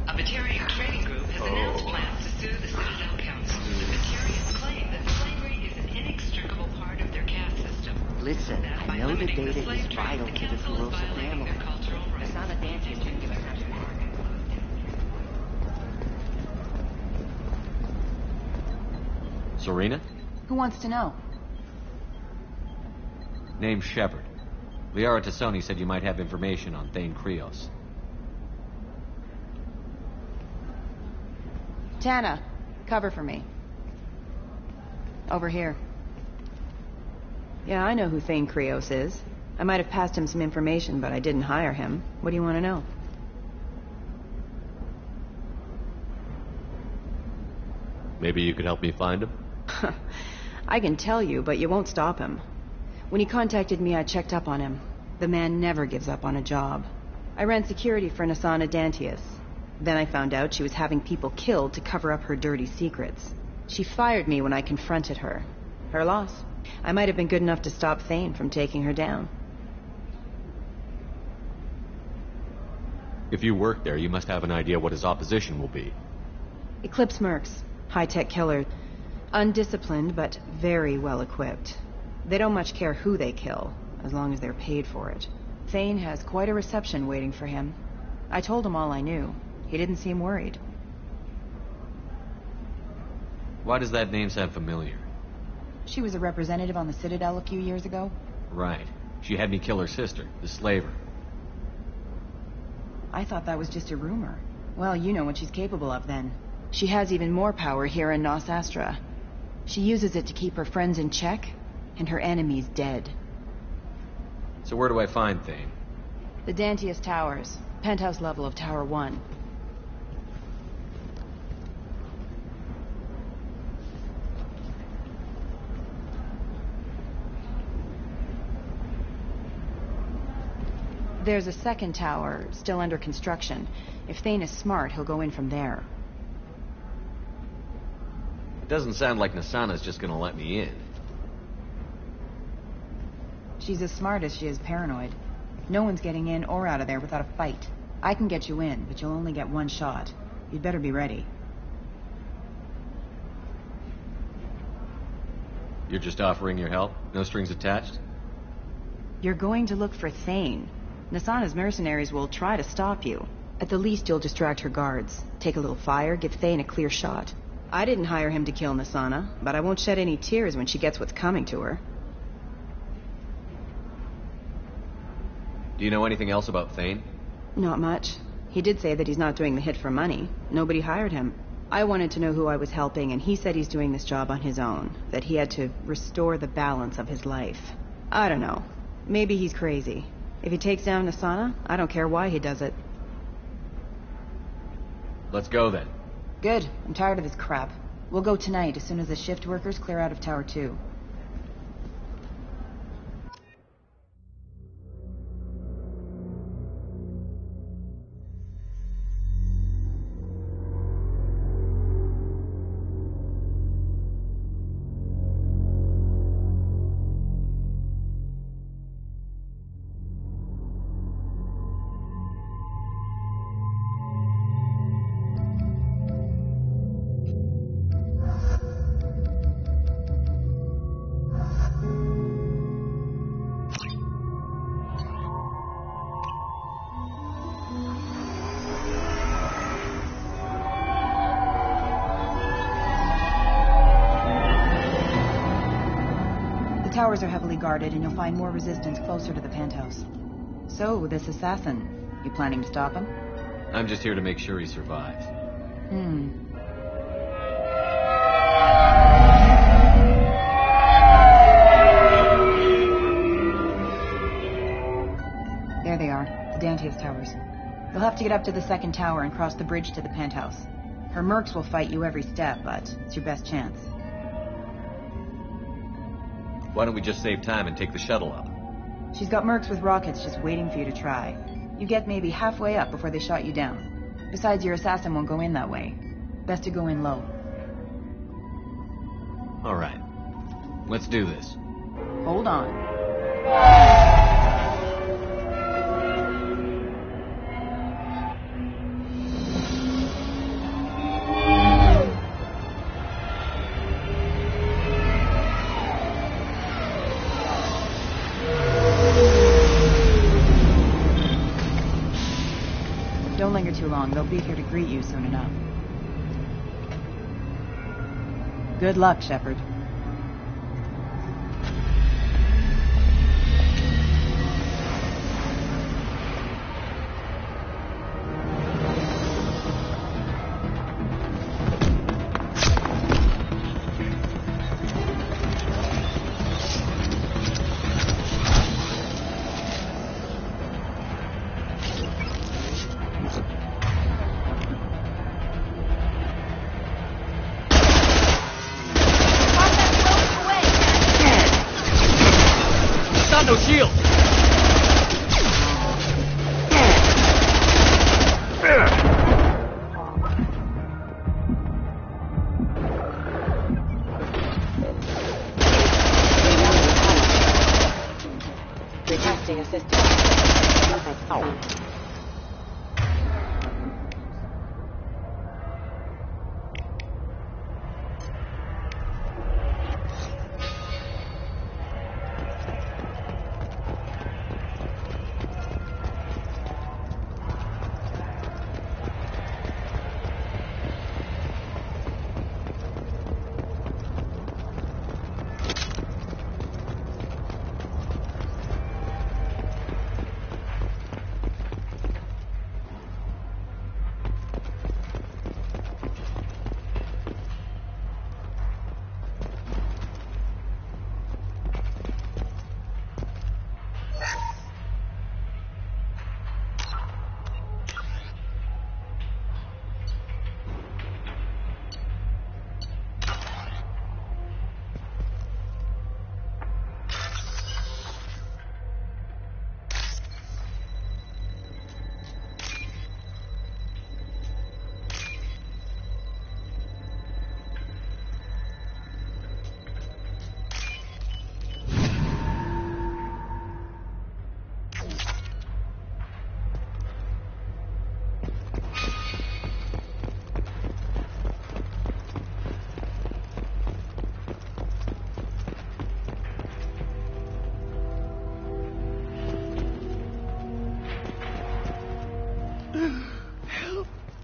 A Batarian training group has announced plans to sue the Citadel Council. The Batarians claim that slavery is an inextricable part of their caste system. Listen, I know the data is vital to the Kurosa family. Asana Dantius didn't give us time to pack. Serena? Who wants to know? Name's Shepard. Liara Tassoni said you might have information on Thane Krios. Tana, cover for me. Over here. Yeah, I know who Thane Krios is. I might have passed him some information, but I didn't hire him. What do you want to know? Maybe you could help me find him? I can tell you, but you won't stop him. When he contacted me, I checked up on him. The man never gives up on a job. I ran security for Nasana Dantius. Then I found out she was having people killed to cover up her dirty secrets. She fired me when I confronted her. Her loss. I might have been good enough to stop Thane from taking her down. If you work there, you must have an idea what his opposition will be. Eclipse mercs. High-tech killer. Undisciplined, but very well equipped. They don't much care who they kill, as long as they're paid for it. Thane has quite a reception waiting for him. I told him all I knew. He didn't seem worried. Why does that name sound familiar? She was a representative on the Citadel a few years ago. Right. She had me kill her sister, the slaver. I thought that was just a rumor. Well, you know what she's capable of then. She has even more power here in Nos Astra. She uses it to keep her friends in check, and her enemies dead. So where do I find Thane? The Dantius Towers. Penthouse level of Tower 1. There's a second tower, still under construction. If Thane is smart, he'll go in from there. It doesn't sound like Nasana's just gonna let me in. She's as smart as she is paranoid. No one's getting in or out of there without a fight. I can get you in, but you'll only get one shot. You'd better be ready. You're just offering your help? No strings attached? You're going to look for Thane. Nasana's mercenaries will try to stop you. At the least, you'll distract her guards. Take a little fire, give Thane a clear shot. I didn't hire him to kill Nasana, but I won't shed any tears when she gets what's coming to her. Do you know anything else about Thane? Not much. He did say that he's not doing the hit for money. Nobody hired him. I wanted to know who I was helping, and he said he's doing this job on his own. That he had to restore the balance of his life. I don't know. Maybe he's crazy. If he takes down Nasana, I don't care why he does it. Let's go then. Good. I'm tired of this crap. We'll go tonight as soon as the shift workers clear out of Tower 2. towers are heavily guarded, and you'll find more resistance closer to the penthouse. So, this assassin, you planning to stop him? I'm just here to make sure he survives. There they are, the Dantius towers. You'll have to get up to the second tower and cross the bridge to the penthouse. Her mercs will fight you every step, but it's your best chance. Why don't we just save time and take the shuttle up? She's got mercs with rockets just waiting for you to try. You get maybe halfway up before they shot you down. Besides, your assassin won't go in that way. Best to go in low. All right. Let's do this. Hold on. Don't linger too long. They'll be here to greet you soon enough. Good luck, Shepard. No shield! Requesting assistance. Oh.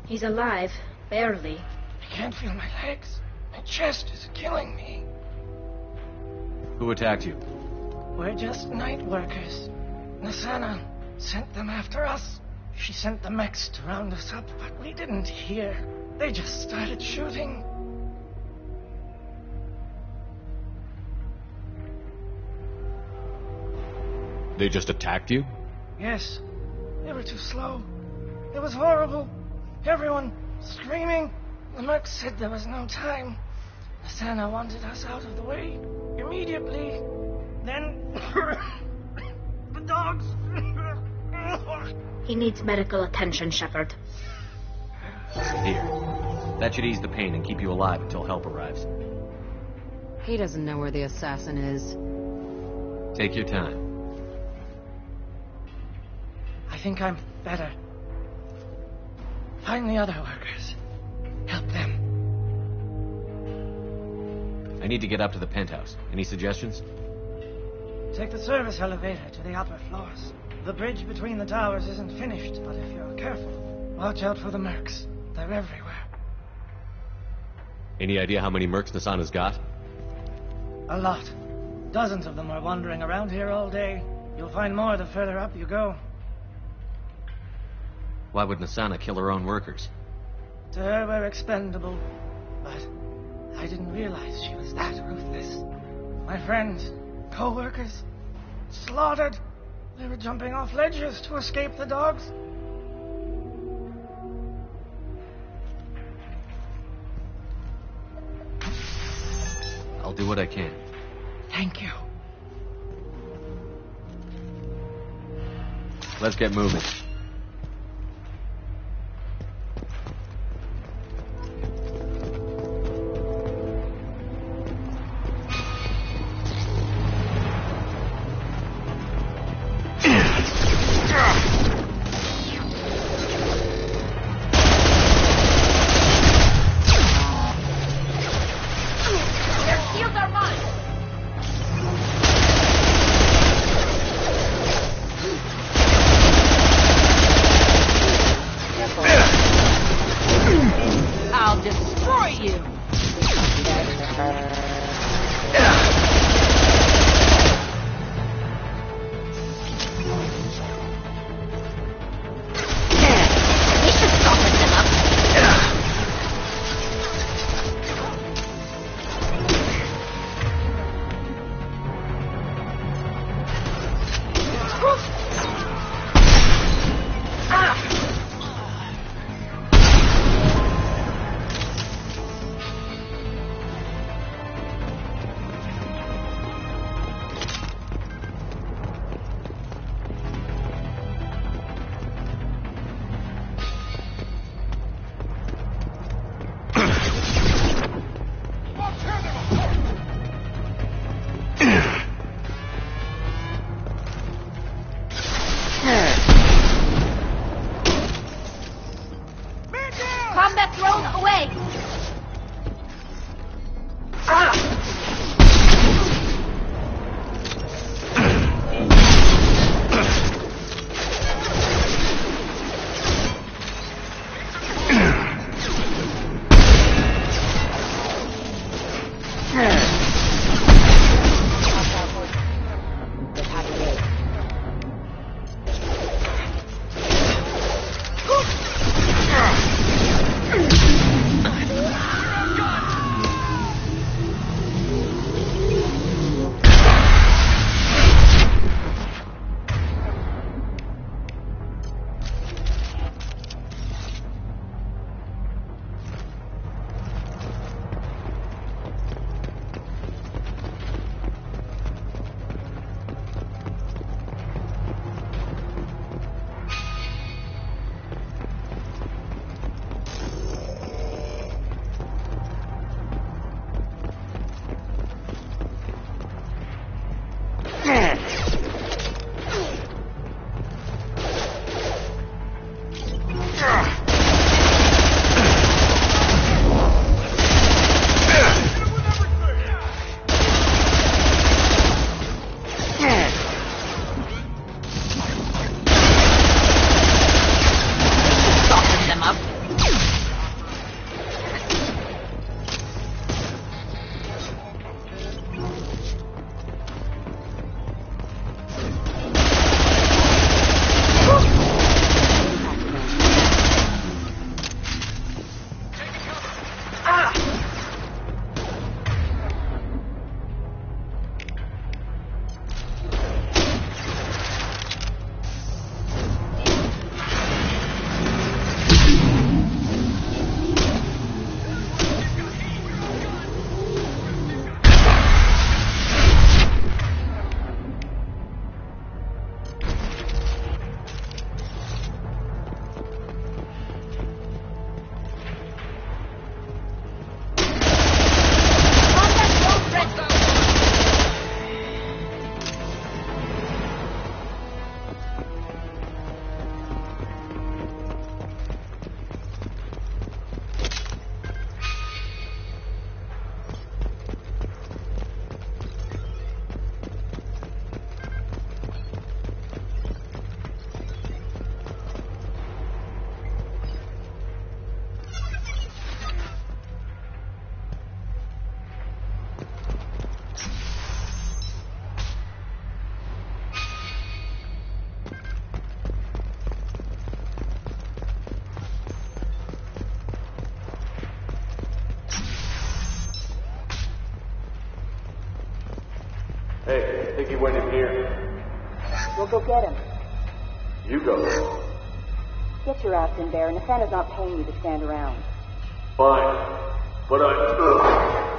He's alive. Barely. I can't feel my legs. My chest is killing me. Who attacked you? We're just night workers. Nasana sent them after us. She sent the mechs to round us up, but we didn't hear. They just started shooting. They just attacked you? Yes. They were too slow. It was horrible. Everyone screaming. The mercs said there was no time. Nasana wanted us out of the way immediately. Then the dogs. He needs medical attention, Shepard. Here. That should ease the pain and keep you alive until help arrives. He doesn't know where the assassin is. Take your time. I think I'm better. Find the other workers. Help them. I need to get up to the penthouse. Any suggestions? Take the service elevator to the upper floors. The bridge between the towers isn't finished, but if you're careful, watch out for the mercs. They're everywhere. Any idea how many mercs Nasana's got? A lot. Dozens of them are wandering around here all day. You'll find more the further up you go. Why would Nasana kill her own workers? To her, we're expendable. But I didn't realize she was that ruthless. My friends, co-workers, slaughtered. They were jumping off ledges to escape the dogs. I'll do what I can. Thank you. Let's get moving. I'll destroy you! Hey, I think he went in here. We'll go get him. You go. Get your ass in there. Nathana's not paying you to stand around. Fine. But I'm...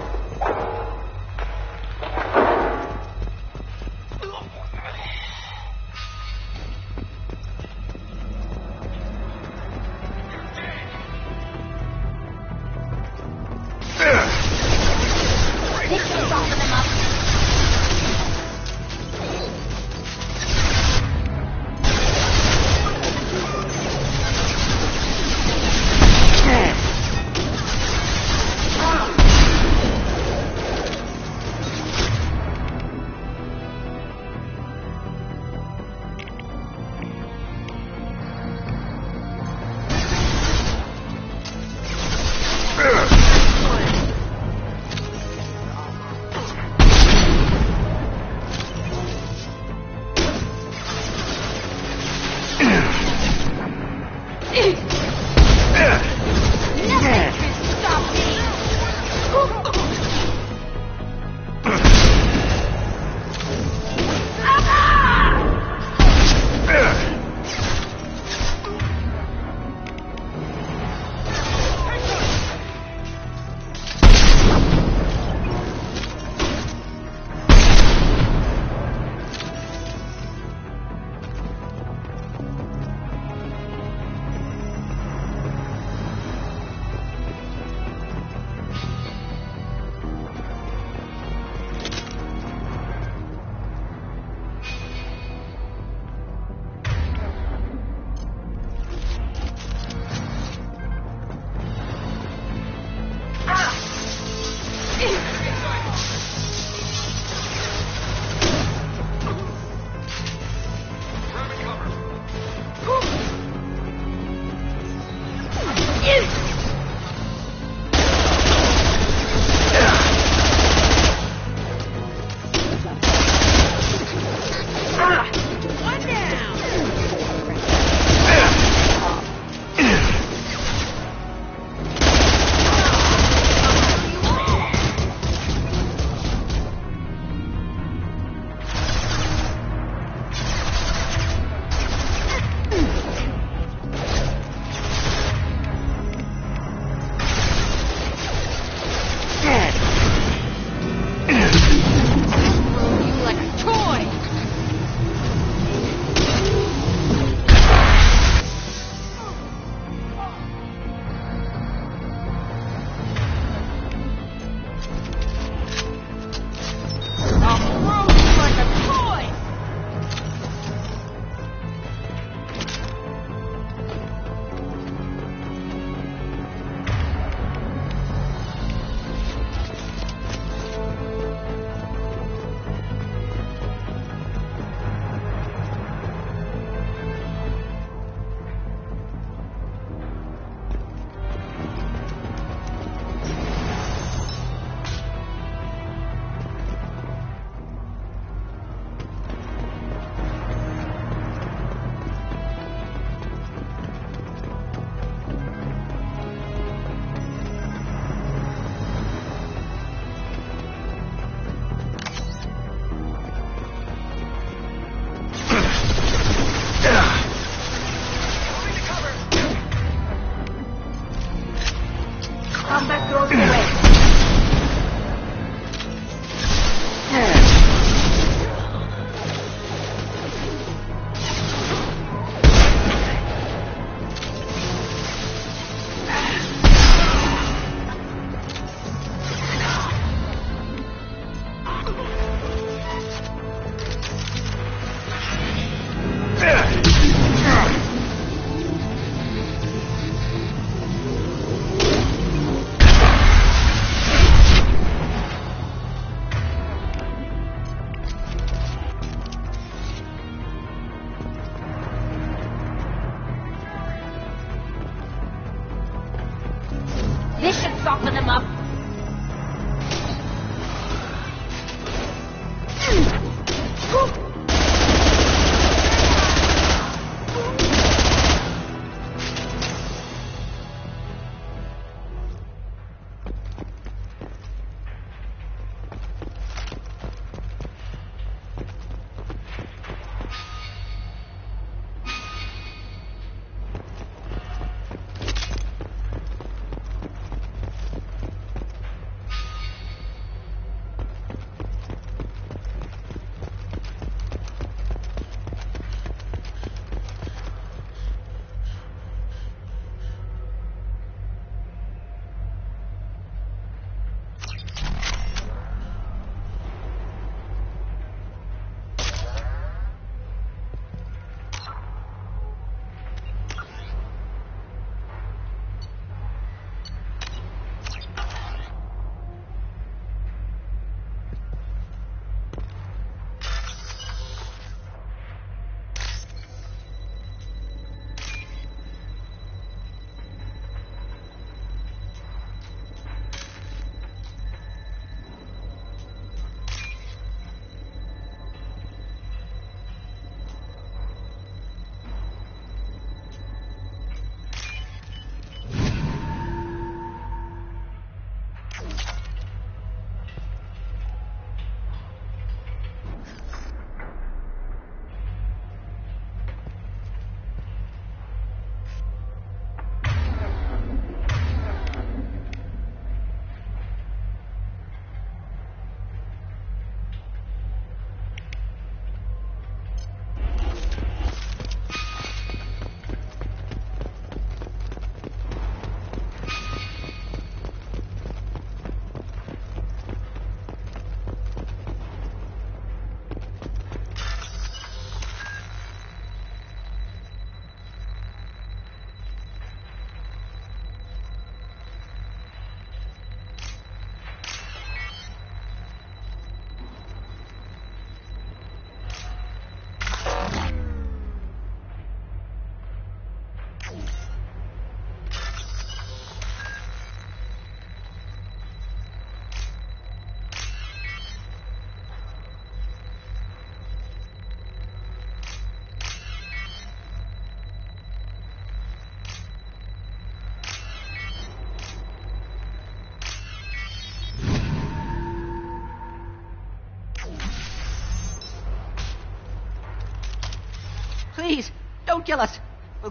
don't kill us. We'll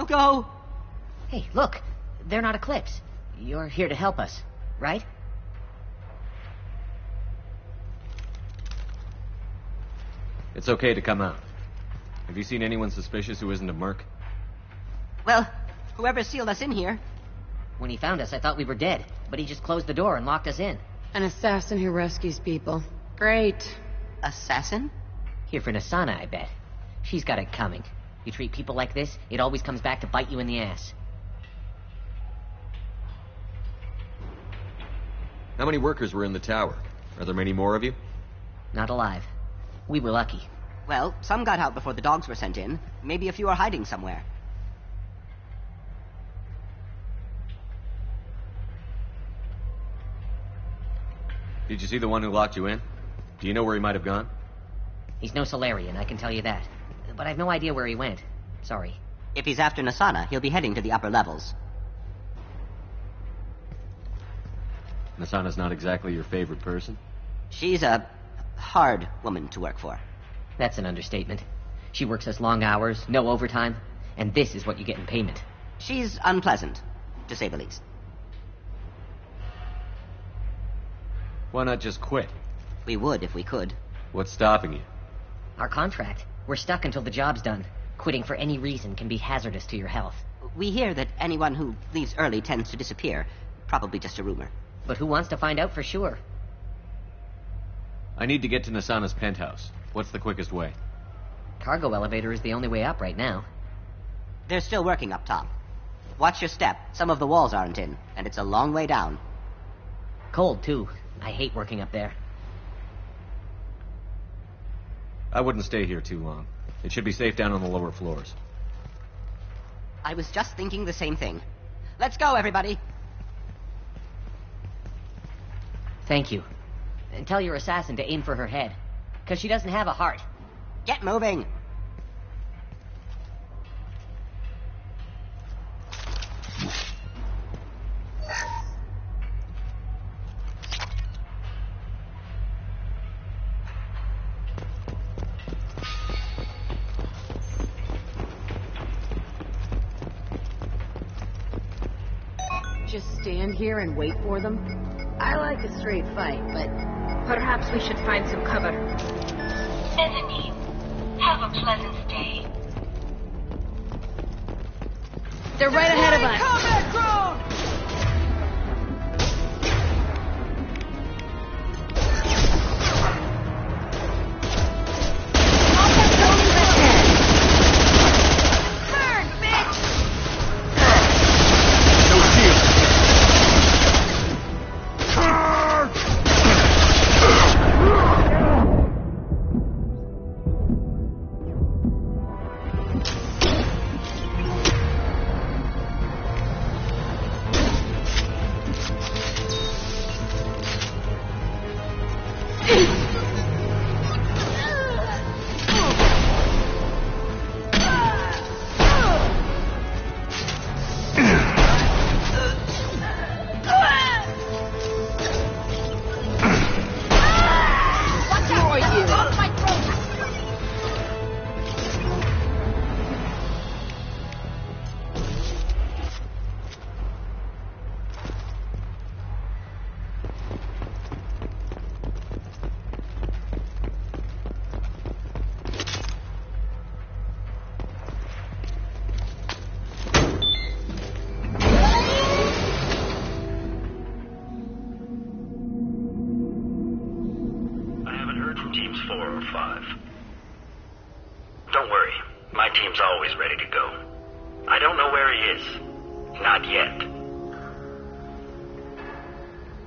go. Hey, look. They're not Eclipse. You're here to help us, right? It's okay to come out. Have you seen anyone suspicious who isn't a merc? Well, whoever sealed us in here. When he found us, I thought we were dead, but he just closed the door and locked us in. An assassin who rescues people. Great. Assassin? Here for Nasana, I bet. She's got it coming. You treat people like this, it always comes back to bite you in the ass. How many workers were in the tower? Are there many more of you? Not alive. We were lucky. Well, some got out before the dogs were sent in. Maybe a few are hiding somewhere. Did you see the one who locked you in? Do you know where he might have gone? He's no Solarian, I can tell you that. But I've no idea where he went. Sorry. If he's after Nasana, he'll be heading to the upper levels. Nasana's not exactly your favorite person? She's a hard woman to work for. That's an understatement. She works us long hours, no overtime, and this is what you get in payment. She's unpleasant, to say the least. Why not just quit? We would if we could. What's stopping you? Our contract. We're stuck until the job's done. Quitting for any reason can be hazardous to your health. We hear that anyone who leaves early tends to disappear. Probably just a rumor. But who wants to find out for sure? I need to get to Nasana's penthouse. What's the quickest way? Cargo elevator is the only way up right now. They're still working up top. Watch your step. Some of the walls aren't in, and it's a long way down. Cold, too. I hate working up there. I wouldn't stay here too long. It should be safe down on the lower floors. I was just thinking the same thing. Let's go, everybody! Thank you. And tell your assassin to aim for her head. Because she doesn't have a heart. Get moving! Just stand here and wait for them? I like a straight fight, but... Perhaps we should find some cover. Bethany, have a pleasant stay. They're right ahead of us! Combat drone! Don't worry. My team's always ready to go. I don't know where he is. Not yet.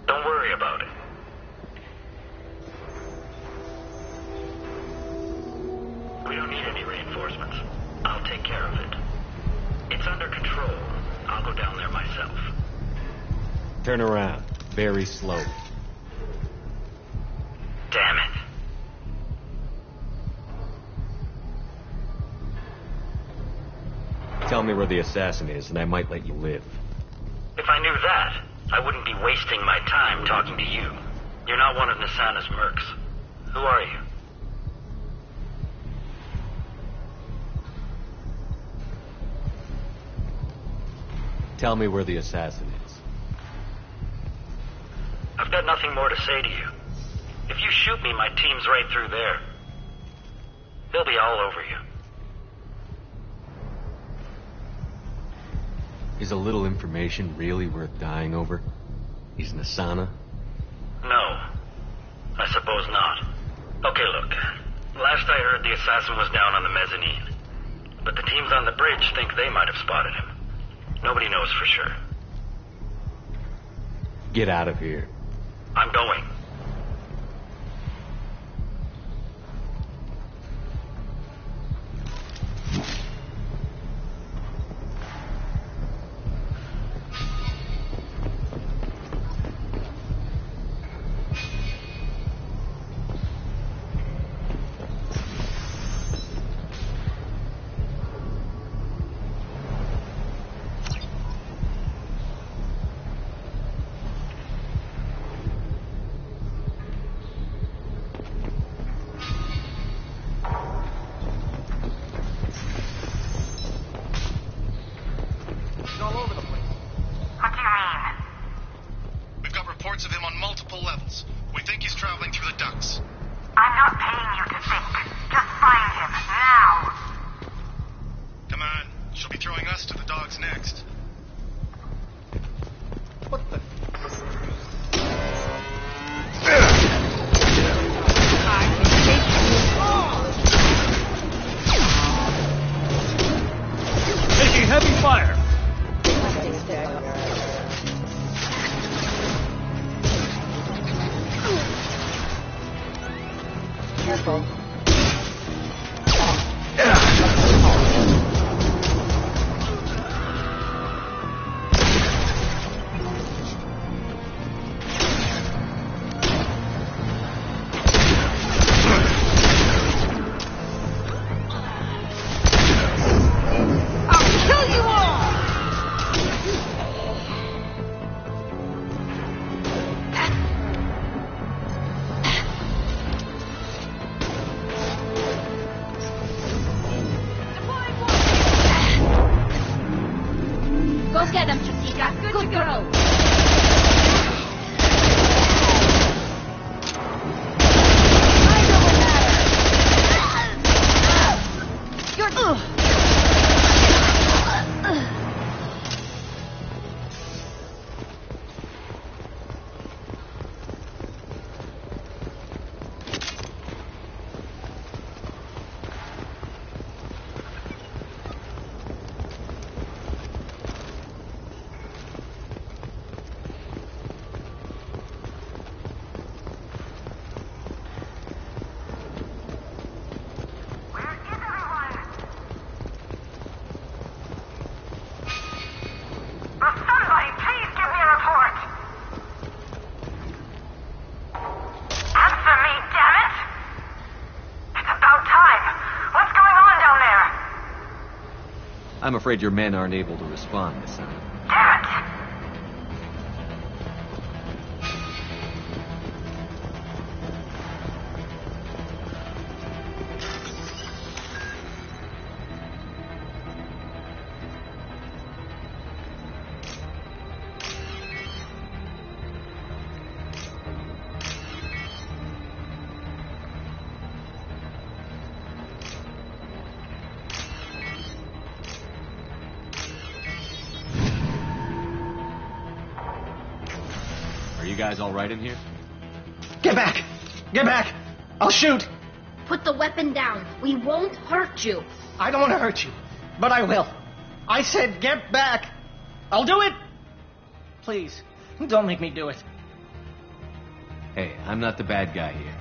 Don't worry about it. We don't need any reinforcements. I'll take care of it. It's under control. I'll go down there myself. Turn around. Very slowly. Damn it. Tell me where the assassin is, and I might let you live. If I knew that, I wouldn't be wasting my time talking to you. You're not one of Nasana's mercs. Who are you? Tell me where the assassin is. I've got nothing more to say to you. If you shoot me, my team's right through there. They'll be all over you. Is a little information really worth dying over? He's an Asana? No. I suppose not. Okay, look. Last I heard, the assassin was down on the mezzanine. But the teams on the bridge think they might have spotted him. Nobody knows for sure. Get out of here. I'm going. Of him on multiple levels. We think he's traveling through the ducts. I'm not paying you to think. Just find him, now! Come on. She'll be throwing us to the dogs next. What the... Taking heavy fire! Careful. Go get him, Chiquita. Good throw. I'm afraid your men aren't able to respond this time. Damn it! Are you guys all right in here? Get back! Get back! I'll shoot! Put the weapon down. We won't hurt you. I don't want to hurt you, but I will. I said get back! I'll do it! Please, don't make me do it. Hey, I'm not the bad guy here.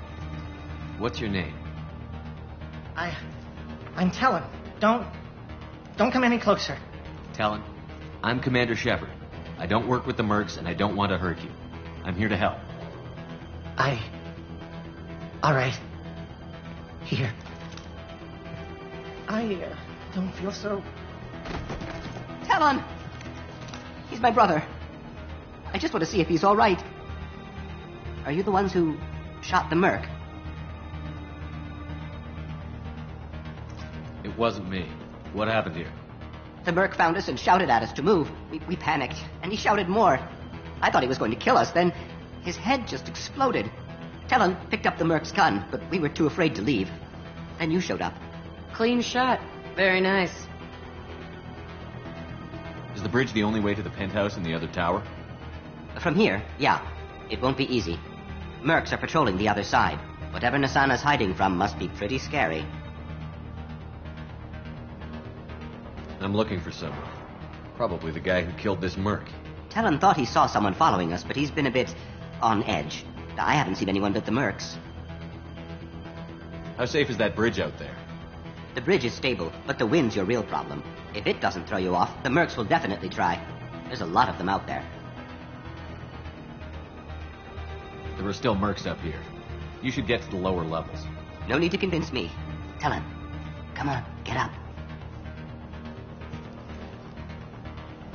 What's your name? I'm Talon. Don't come any closer. Talon, I'm Commander Shepard. I don't work with the mercs, and I don't want to hurt you. I'm here to help. All right. Here. I don't feel so... Talon! He's my brother. I just want to see if he's all right. Are you the ones who shot the merc? It wasn't me. What happened here? The merc found us and shouted at us to move. We panicked, and he shouted more. I thought he was going to kill us, then his head just exploded. Talon picked up the merc's gun, but we were too afraid to leave. Then you showed up. Clean shot. Very nice. Is the bridge the only way to the penthouse in the other tower? From here, yeah. It won't be easy. Mercs are patrolling the other side. Whatever Nasana's hiding from must be pretty scary. I'm looking for someone. Probably the guy who killed this merc. Talon thought he saw someone following us, but he's been a bit on edge. I haven't seen anyone but the mercs. How safe is that bridge out there? The bridge is stable, but the wind's your real problem. If it doesn't throw you off, the mercs will definitely try. There's a lot of them out there. There are still mercs up here. You should get to the lower levels. No need to convince me. Talon, come on, get up.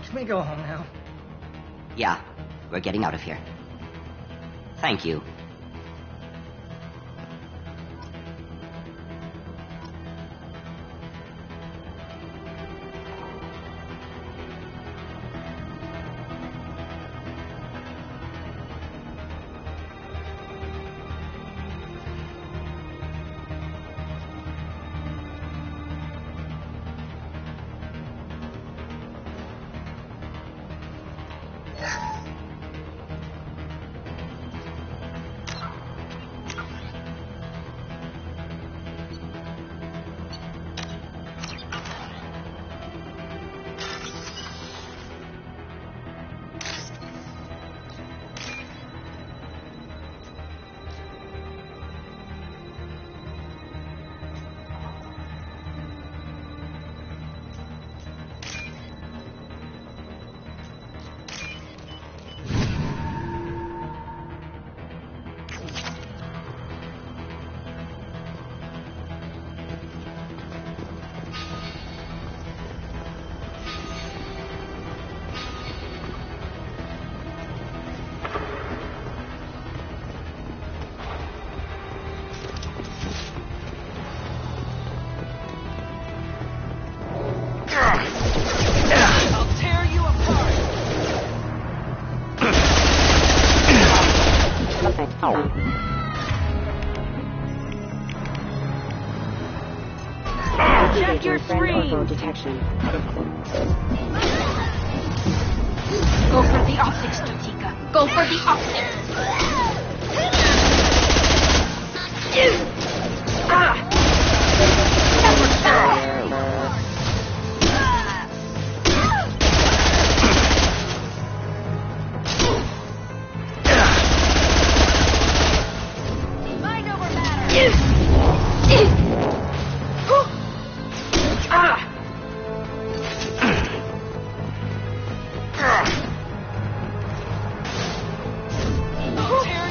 Can we go home now? Yeah, we're getting out of here. Thank you. Check your screen. Detection. Go for the optics, Totika. Go for the optics. Mind over matter. I'll tear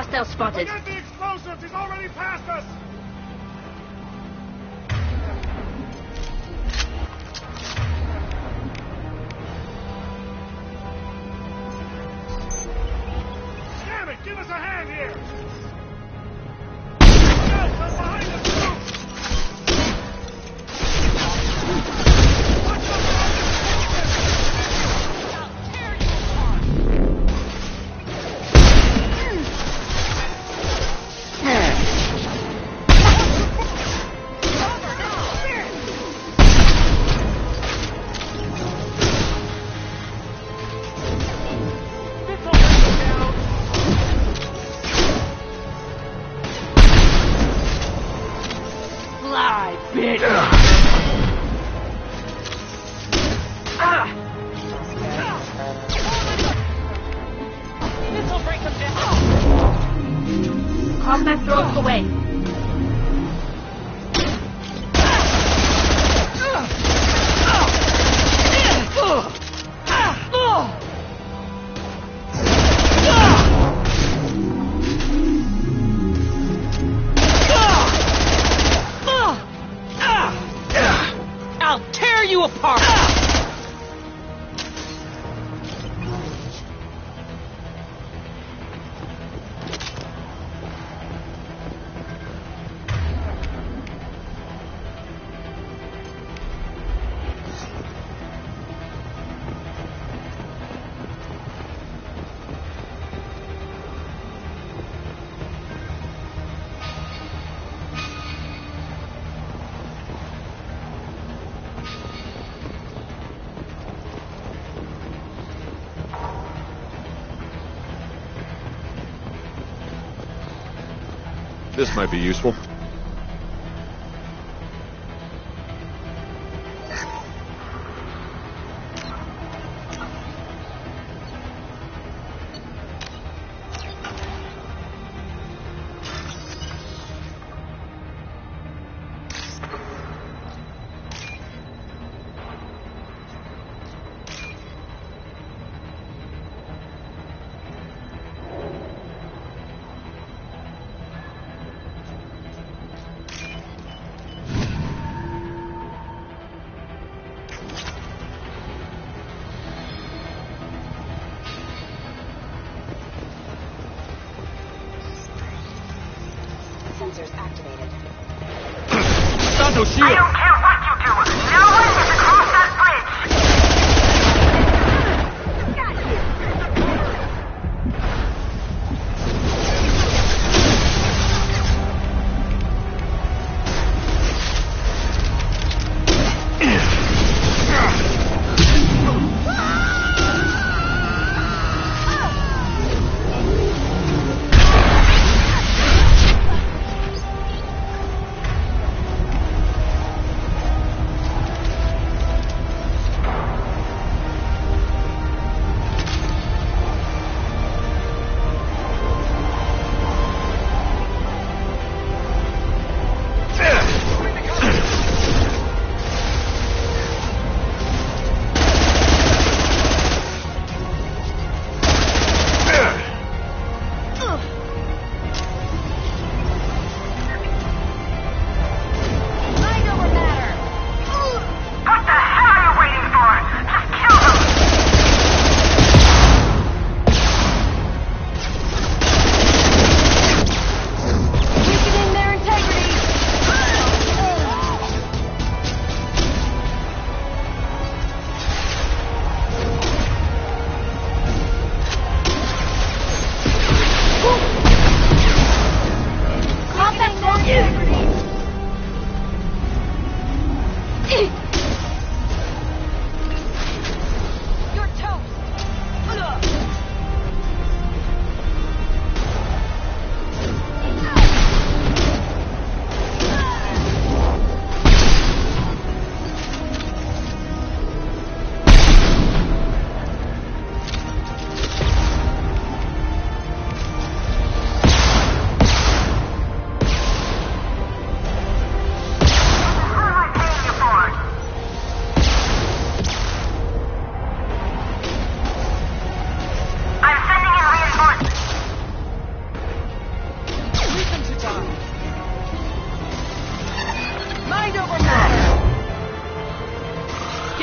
Hostile spotted. Forget the explosives! He's already past us! Damn it! Give us a hand here! Look out! From behind us! Combat drones away. I'll tear you apart! This might be useful. Sensors activated. Santo, shield! I don't care what you do. No one is across that bridge.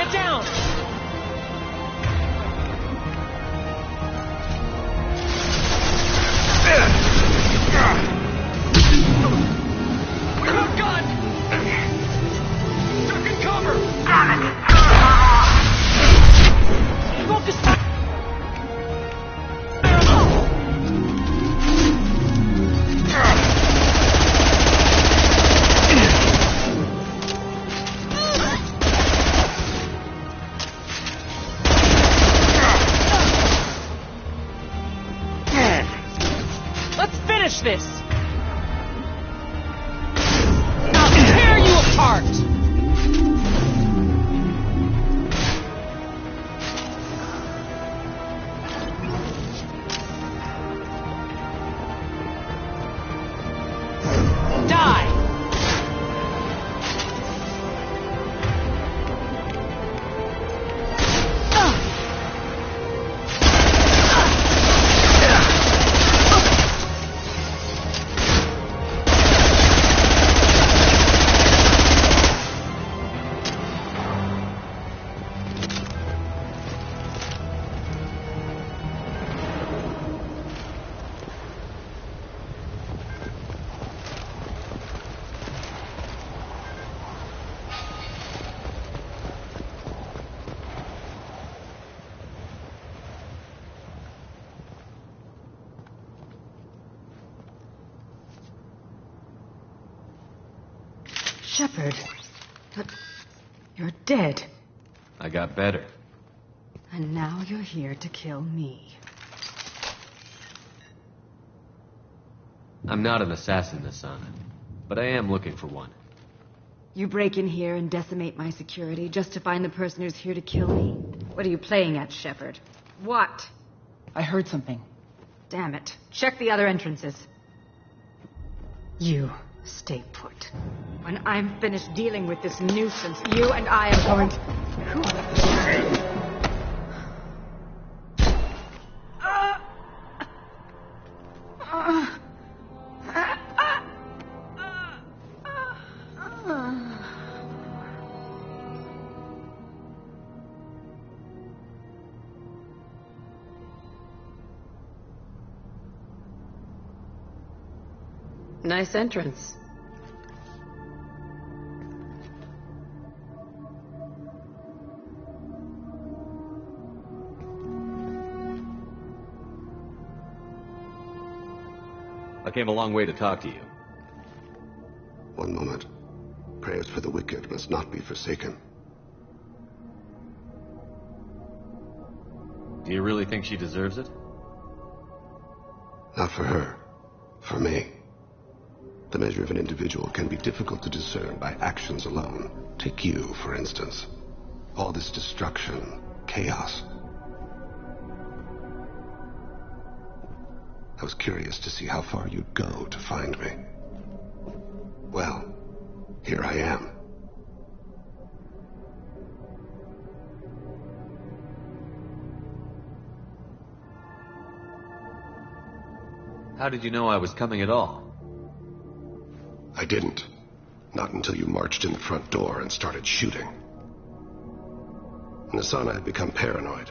Get down! Good gun! Duck and cover! Damn it! Focus fire! Let's finish this! I'll tear you apart! Die! Shepard. But you're dead. I got better. And now you're here to kill me. I'm not an assassin, Asana, but I am looking for one. You break in here and decimate my security just to find the person who's here to kill me? What are you playing at, Shepard? What? I heard something. Damn it. Check the other entrances. You stay put. When I'm finished dealing with this nuisance, you and I am going to... Nice entrance. I came a long way to talk to you. One moment. Prayers for the wicked must not be forsaken. Do you really think she deserves it? Not for her. For me. The measure of an individual can be difficult to discern by actions alone. Take you, for instance. All this destruction, chaos. I was curious to see how far you'd go to find me. Well, here I am. How did you know I was coming at all? I didn't. Not until you marched in the front door and started shooting. Nasana had become paranoid.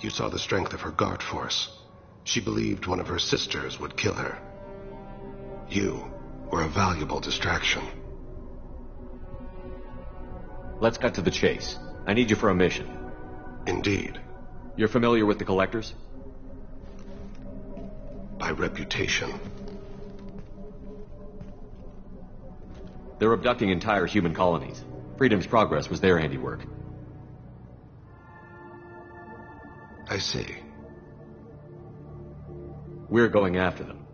You saw the strength of her guard force. She believed one of her sisters would kill her. You were a valuable distraction. Let's cut to the chase. I need you for a mission. Indeed. You're familiar with the Collectors? By reputation. They're abducting entire human colonies. Freedom's Progress was their handiwork. I see. We're going after them.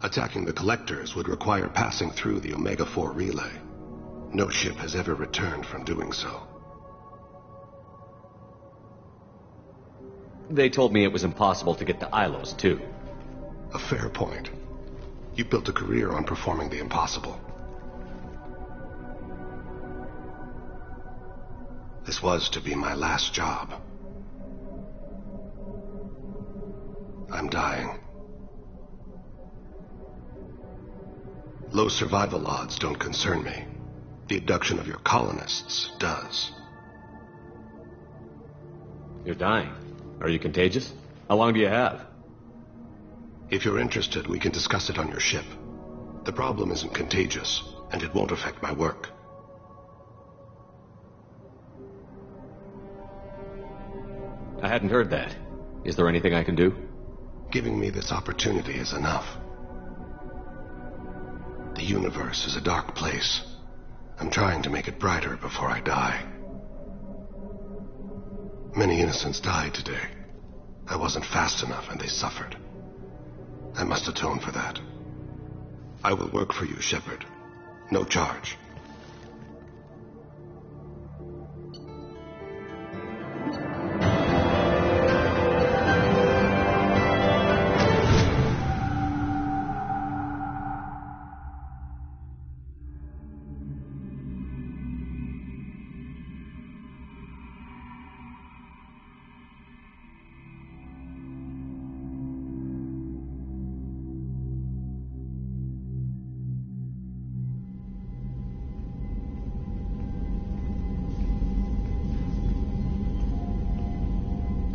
Attacking the Collectors would require passing through the Omega-4 relay. No ship has ever returned from doing so. They told me it was impossible to get to Ilos, too. A fair point. You built a career on performing the impossible. This was to be my last job. I'm dying. Low survival odds don't concern me. The abduction of your colonists does. You're dying. Are you contagious? How long do you have? If you're interested, we can discuss it on your ship. The problem isn't contagious, and it won't affect my work. I hadn't heard that. Is there anything I can do? Giving me this opportunity is enough. The universe is a dark place. I'm trying to make it brighter before I die. Many innocents died today. I wasn't fast enough and they suffered. I must atone for that. I will work for you, Shepard. No charge.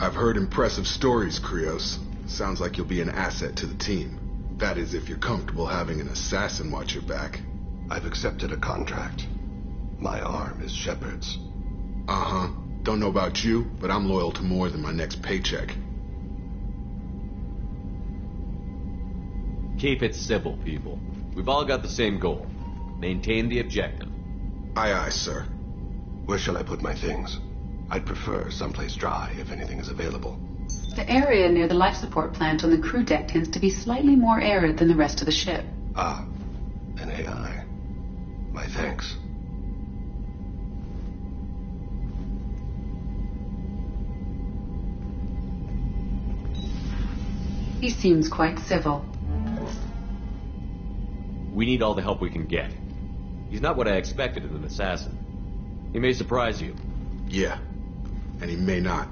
I've heard impressive stories, Krios. Sounds like you'll be an asset to the team. That is, if you're comfortable having an assassin watch your back. I've accepted a contract. My arm is Shepard's. Uh-huh. Don't know about you, but I'm loyal to more than my next paycheck. Keep it civil, people. We've all got the same goal. Maintain the objective. Aye, aye, sir. Where shall I put my things? I'd prefer someplace dry if anything is available. The area near the life support plant on the crew deck tends to be slightly more arid than the rest of the ship. Ah, an AI. My thanks. He seems quite civil. We need all the help we can get. He's not what I expected in an assassin. He may surprise you. Yeah, and he may not.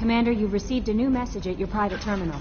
Commander, you've received a new message at your private terminal.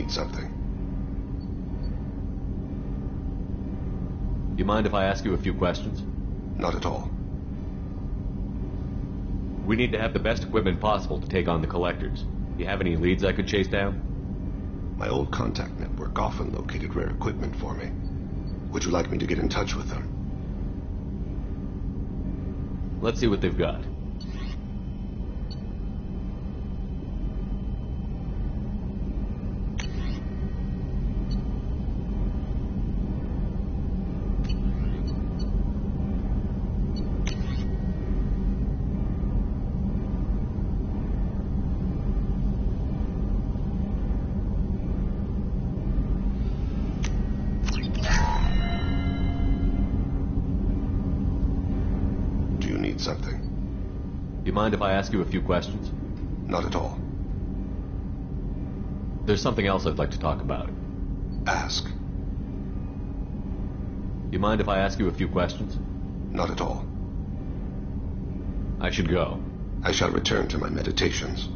need something? You mind if I ask you a few questions? Not at all. We need to have the best equipment possible to take on the collectors. You have any leads I could chase down? My old contact network often located rare equipment for me. Would you like me to get in touch with them? Let's see what they've got. Something. You mind if I ask you a few questions? Not at all. There's something else I'd like to talk about. Ask. You mind if I ask you a few questions? Not at all. I should go. I shall return to my meditations.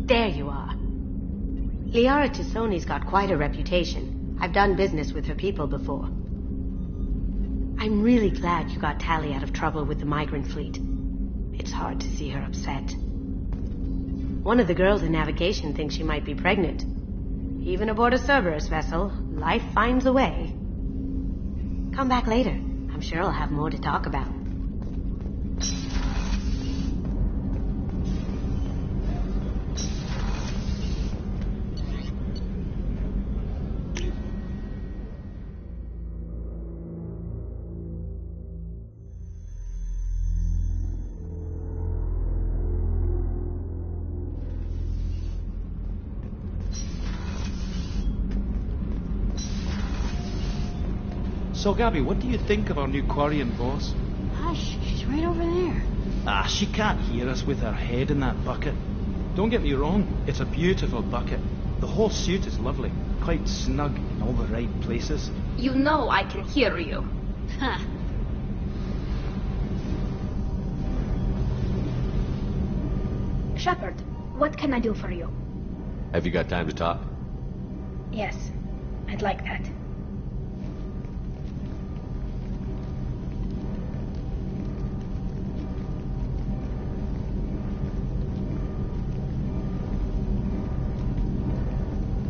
There you are. Liara Tassoni's got quite a reputation. I've done business with her people before. I'm really glad you got Tally out of trouble with the migrant fleet. It's hard to see her upset. One of the girls in navigation thinks she might be pregnant. Even aboard a Cerberus vessel, life finds a way. Come back later. I'm sure I'll have more to talk about. So, Gabby, what do you think of our new Quarian boss? Hush, she's right over there. Ah, she can't hear us with her head in that bucket. Don't get me wrong, it's a beautiful bucket. The whole suit is lovely, quite snug in all the right places. You know I can hear you. Huh. Shepard, what can I do for you? Have you got time to talk? Yes, I'd like that.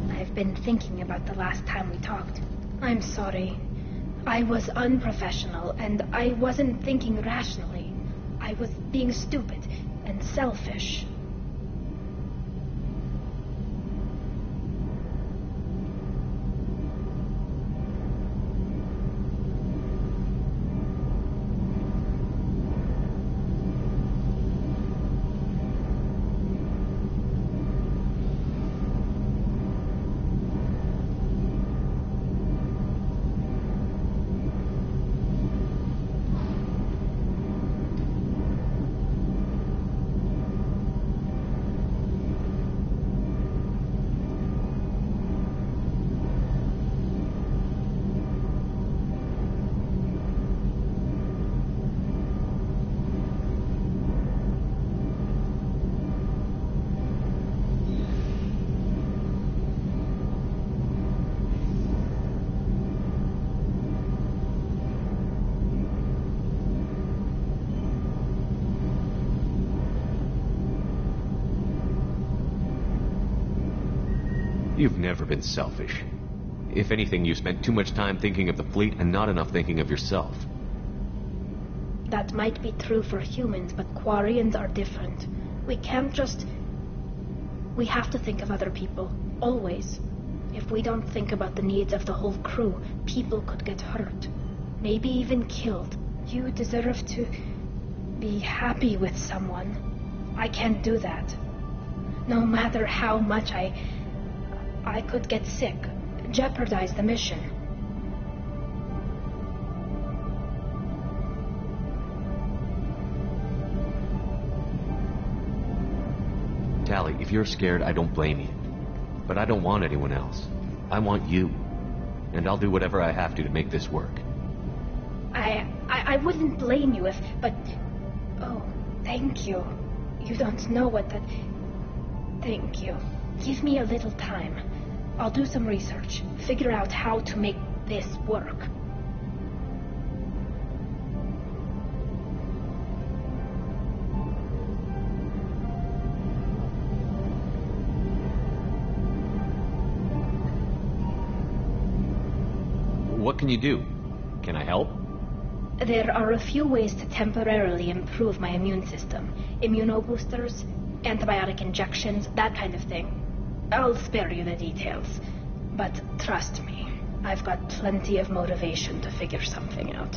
I've been thinking about the last time we talked. I'm sorry. I was unprofessional, and I wasn't thinking rationally. I was being stupid and selfish. You've never been selfish. If anything, you spent too much time thinking of the fleet and not enough thinking of yourself. That might be true for humans, but Quarians are different. We can't just... We have to think of other people, always. If we don't think about the needs of the whole crew, people could get hurt. Maybe even killed. You deserve to be happy with someone. I can't do that. No matter how much I could get sick, jeopardize the mission. Tally, if you're scared, I don't blame you. But I don't want anyone else. I want you. and I'll do whatever I have to make this work. I wouldn't blame you if, but... Oh, thank you. You don't know what that... Thank you. Give me a little time. I'll do some research, figure out how to make this work. What can you do? Can I help? There are a few ways to temporarily improve my immune system. Immunoboosters, antibiotic injections, that kind of thing. I'll spare you the details. But trust me, I've got plenty of motivation to figure something out.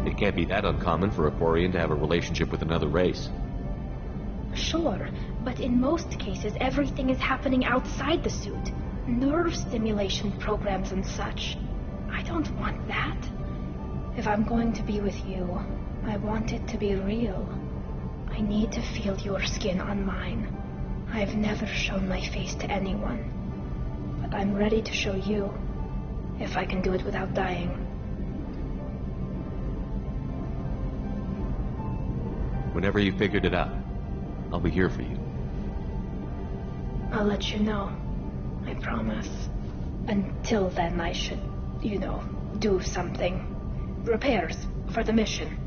It can't be that uncommon for a Quarian to have a relationship with another race. Sure, but in most cases, everything is happening outside the suit. Nerve stimulation programs and such. I don't want that. If I'm going to be with you, I want it to be real. I need to feel your skin on mine. I've never shown my face to anyone. But I'm ready to show you, if I can do it without dying. Whenever you figured it out, I'll be here for you. I'll let you know. I promise. Until then, I should, do something. Repairs for the mission.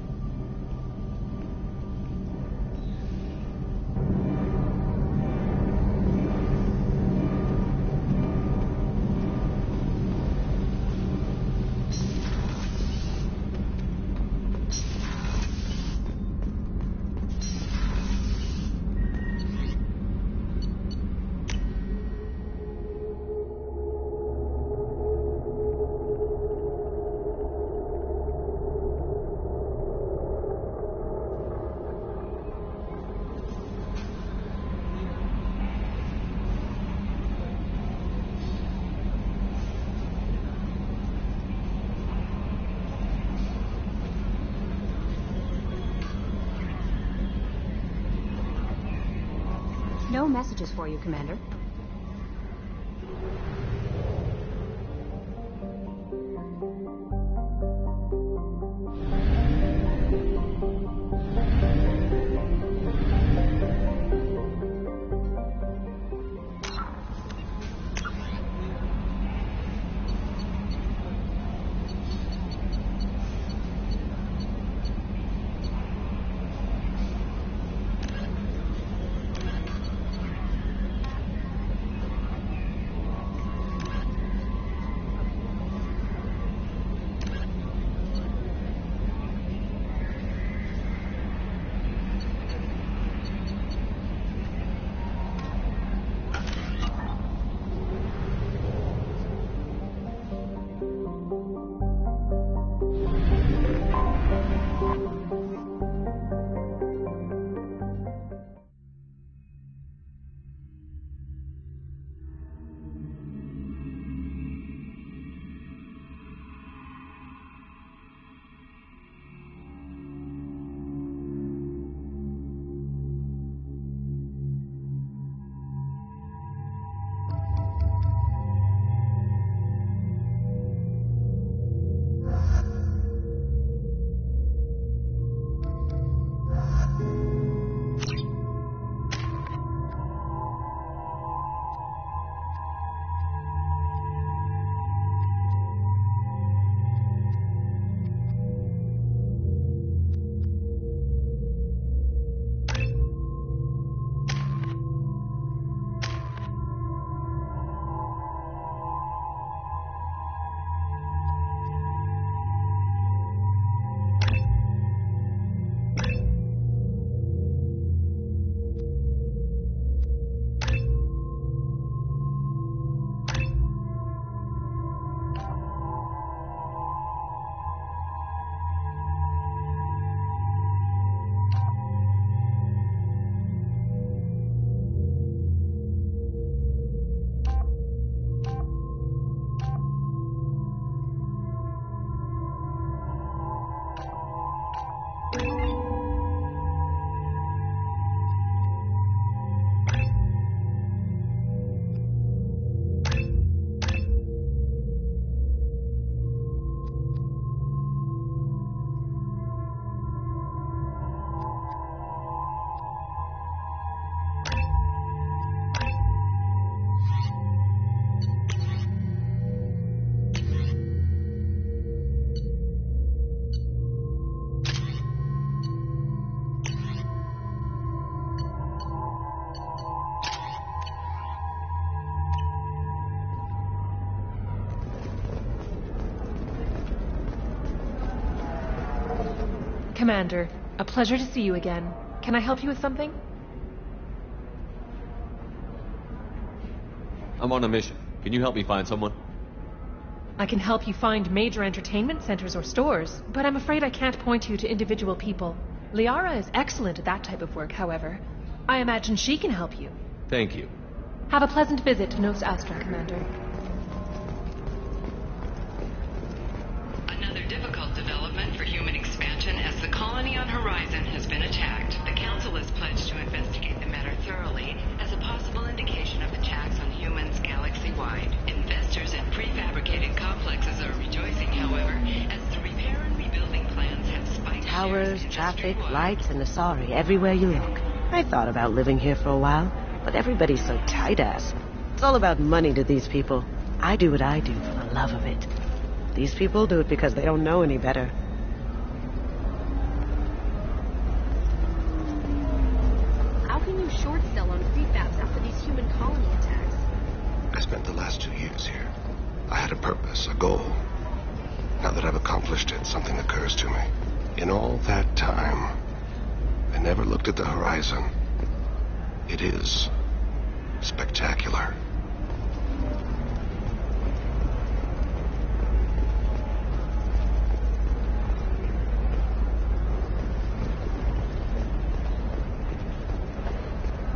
No messages for you, Commander. Commander, a pleasure to see you again. Can I help you with something? I'm on a mission. Can you help me find someone? I can help you find major entertainment centers or stores, but I'm afraid I can't point you to individual people. Liara is excellent at that type of work, however. I imagine she can help you. Thank you. Have a pleasant visit to Nos Astra, Commander. Another difficult development for human expansion as the colony on Horizon has been attacked. The Council is pledged to investigate the matter thoroughly as a possible indication of attacks on humans galaxy-wide. Investors in prefabricated complexes are rejoicing, however, as the repair and rebuilding plans have spiked. Towers, traffic, lights, and Asari everywhere you look. I thought about living here for a while, but everybody's so tight-ass. It's all about money to these people. I do what I do for the love of it. These people do it because they don't know any better. How can you short sell on prefabs after these human colony attacks? I spent the last 2 years here. I had a purpose, a goal. Now that I've accomplished it, something occurs to me. In all that time, I never looked at the horizon. It is spectacular.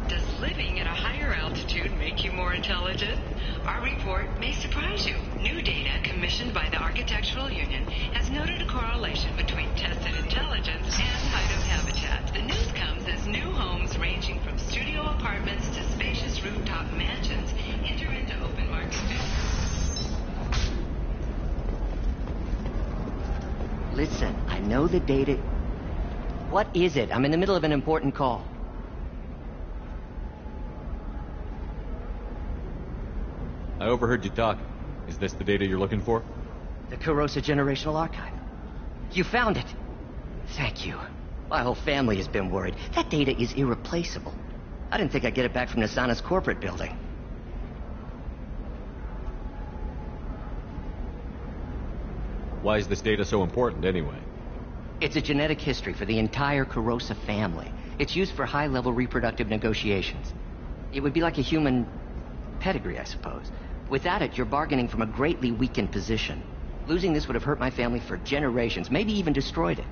Does living at a higher altitude make you more intelligent? Our report may surprise you. New data commissioned by the Architectural Union has noted a correlation between tested intelligence and height of habitat. The news comes as new homes ranging from studio apartments to spacious rooftop mansions enter into open market bids. Listen, I know the data... What is it? I'm in the middle of an important call. I overheard you talking. Is this the data you're looking for? The Kurosa Generational Archive. You found it. Thank you. My whole family has been worried. That data is irreplaceable. I didn't think I'd get it back from Nasana's corporate building. Why is this data so important, anyway? It's a genetic history for the entire Kurosa family. It's used for high-level reproductive negotiations. It would be like a human pedigree, I suppose. Without it, you're bargaining from a greatly weakened position. Losing this would have hurt my family for generations, maybe even destroyed it.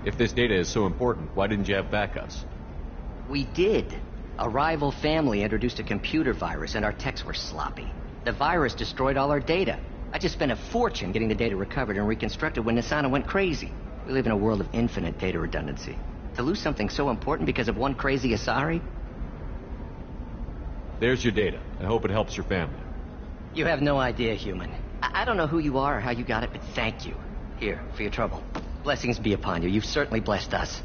If this data is so important, why didn't you have backups? We did. A rival family introduced a computer virus, and our techs were sloppy. The virus destroyed all our data. I just spent a fortune getting the data recovered and reconstructed when Nasana went crazy. We live in a world of infinite data redundancy. To lose something so important because of one crazy Asari? There's your data. I hope it helps your family. You have no idea, human. I don't know who you are or how you got it, but thank you. Here, for your trouble. Blessings be upon you. You've certainly blessed us.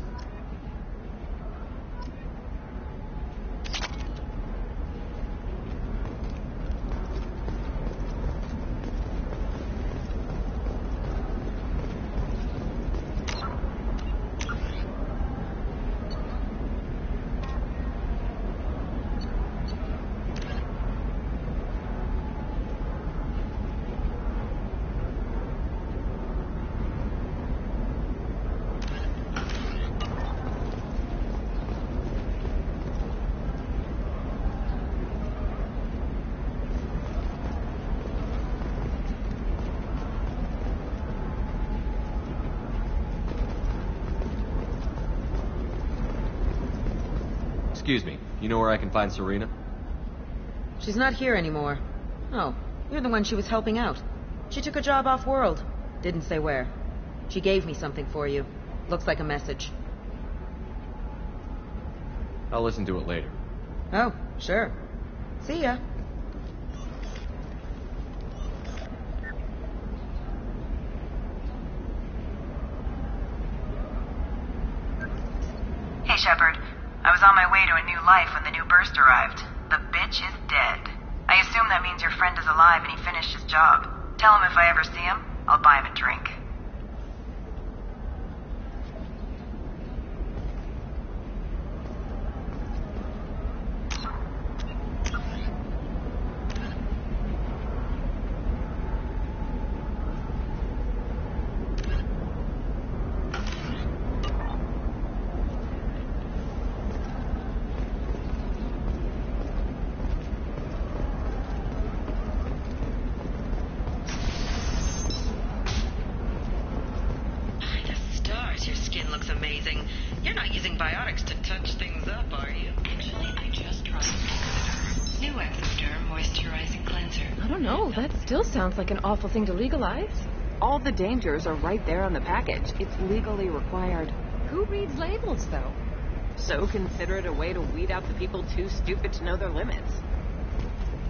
Excuse me, you know where I can find Serena? She's not here anymore. Oh, you're the one she was helping out. She took a job off-world. Didn't say where. She gave me something for you. Looks like a message. I'll listen to it later. Oh, sure. See ya. Hey, Shepard. I was on my way to a new life when the new burst arrived. The bitch is dead. I assume that means your friend is alive and he finished his job. Tell him if I ever see him, I'll buy him a drink. guessing you're not using biotics to touch things up, are you? Actually, I just tried Exoderm. New Exoderm moisturizing cleanser. I don't know. That still sounds like an awful thing to legalize. All the dangers are right there on the package. It's legally required. Who reads labels, though? So consider it a way to weed out the people too stupid to know their limits.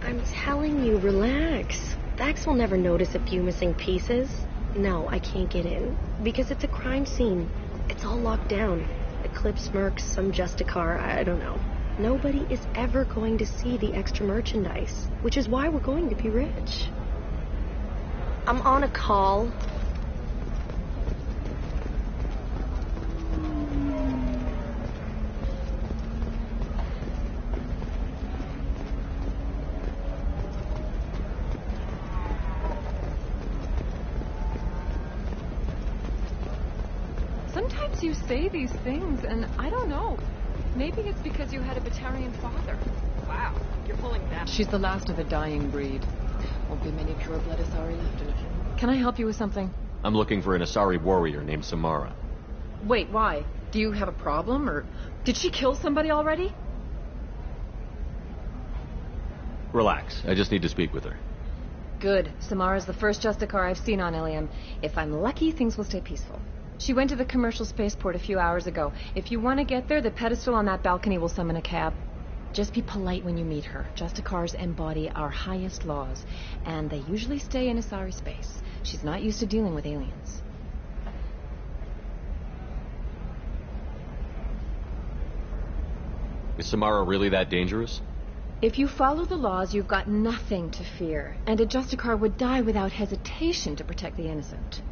I'm telling you, relax. Vax will never notice a few missing pieces. No, I can't get in. Because it's a crime scene. It's all locked down. Eclipse mercs, some Justicar, I don't know. Nobody is ever going to see the extra merchandise. Which is why we're going to be rich. I'm on a call. Sometimes you say these things, and I don't know. Maybe it's because you had a Batarian father. Wow, you're pulling that. She's the last of a dying breed. Won't be many pure blood Asari left in it. Can I help you with something? I'm looking for an Asari warrior named Samara. Wait, why? Do you have a problem, or did she kill somebody already? Relax, I just need to speak with her. Good. Samara's the first Justicar I've seen on Ilium. If I'm lucky, things will stay peaceful. She went to the commercial spaceport a few hours ago. If you want to get there, the pedestal on that balcony will summon a cab. Just be polite when you meet her. Justicars embody our highest laws, and they usually stay in Asari space. She's not used to dealing with aliens. Is Samara really that dangerous? If you follow the laws, you've got nothing to fear, and a Justicar would die without hesitation to protect the innocent.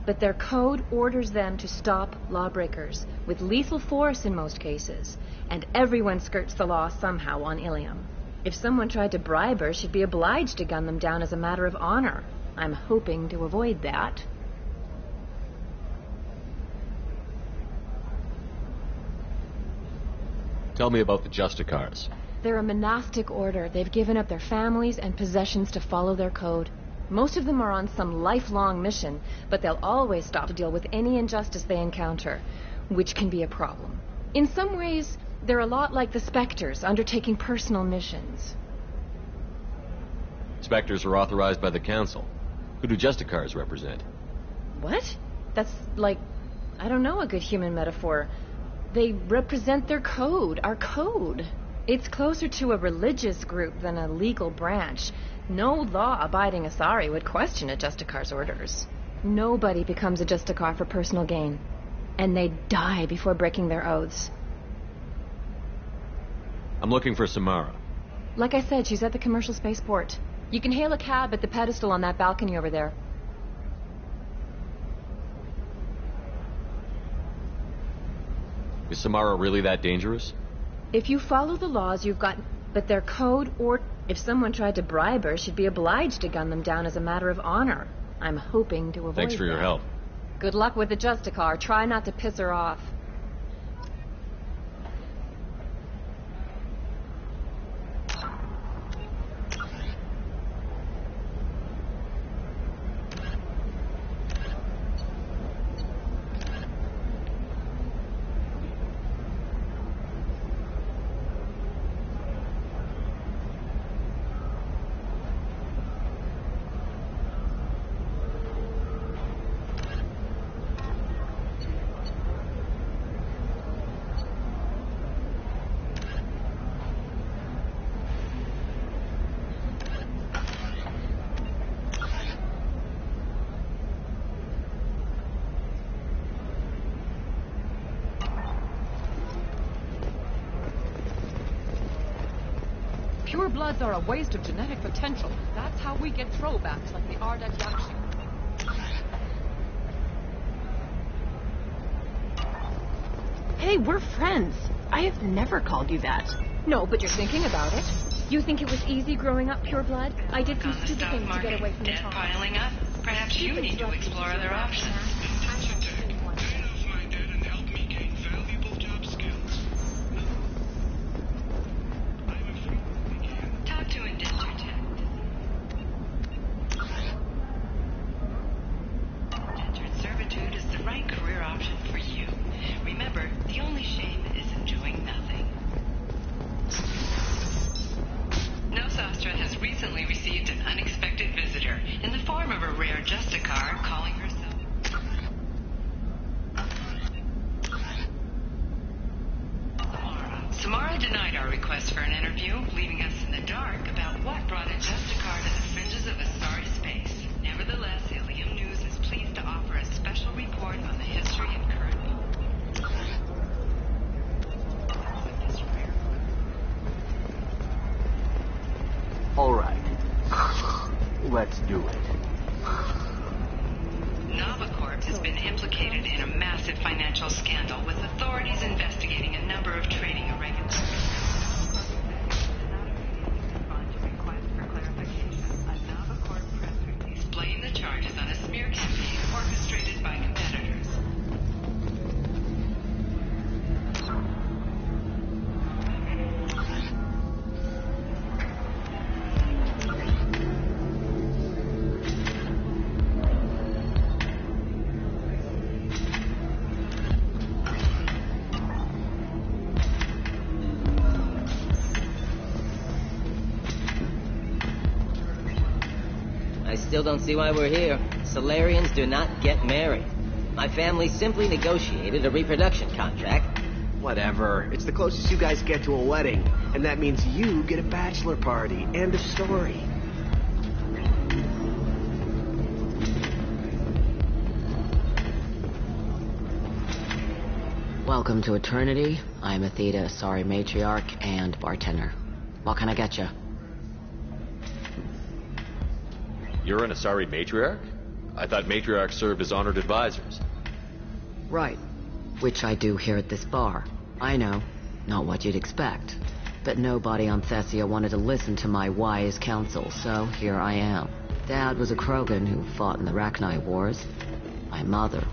But their code orders them to stop lawbreakers, with lethal force in most cases, and everyone skirts the law somehow on Ilium. If someone tried to bribe her, she'd be obliged to gun them down as a matter of honor. I'm hoping to avoid that. Tell me about the Justicars. They're a monastic order. They've given up their families and possessions to follow their code. Most of them are on some lifelong mission, but they'll always stop to deal with any injustice they encounter, which can be a problem. In some ways, they're a lot like the Spectres, undertaking personal missions. Spectres are authorized by the Council. Who do Justicars represent? What? That's like, I don't know, a good human metaphor. They represent their code, our code. It's closer to a religious group than a legal branch. No law-abiding Asari would question a Justicar's orders. Nobody becomes a Justicar for personal gain. And they die before breaking their oaths. I'm looking for Samara. Like I said, she's at the commercial spaceport. You can hail a cab at the pedestal on that balcony over there. Is Samara really that dangerous? If you follow the laws, you've got... But their code or... If someone tried to bribe her, she'd be obliged to gun them down as a matter of honor. I'm hoping to avoid Thanks for your help. Good luck with the Justicar. Try not to piss her off. Pure bloods are a waste of genetic potential. That's how we get throwbacks like the Ardat Yakshi. Hey, we're friends. I have never called you that. No, but you're thinking about it. You think it was easy growing up pure blood? I did some stupid things to get away from the Debt top. piling up? Perhaps you need to explore other options. Talk to Indentured Tech. Indentured servitude is the right career option for you. Remember, Let's do it. Novacorp has been implicated in a massive financial scandal, with authorities investigating a number of trading irregularities. Blame the charges on a smear campaign orchestrated by competitors. I still don't see why we're here. Solarians do not get married. My family simply negotiated a reproduction contract. Whatever. It's the closest you guys get to a wedding. And that means you get a bachelor party. End of story. Welcome to Eternity. I'm Athena, sorry matriarch and bartender. What can I get you? You're an Asari matriarch? I thought matriarchs served as honored advisors. Right. Which I do here at this bar. I know. Not what you'd expect. But nobody on Thessia wanted to listen to my wise counsel, so here I am. Dad was a Krogan who fought in the Rachni Wars. My mother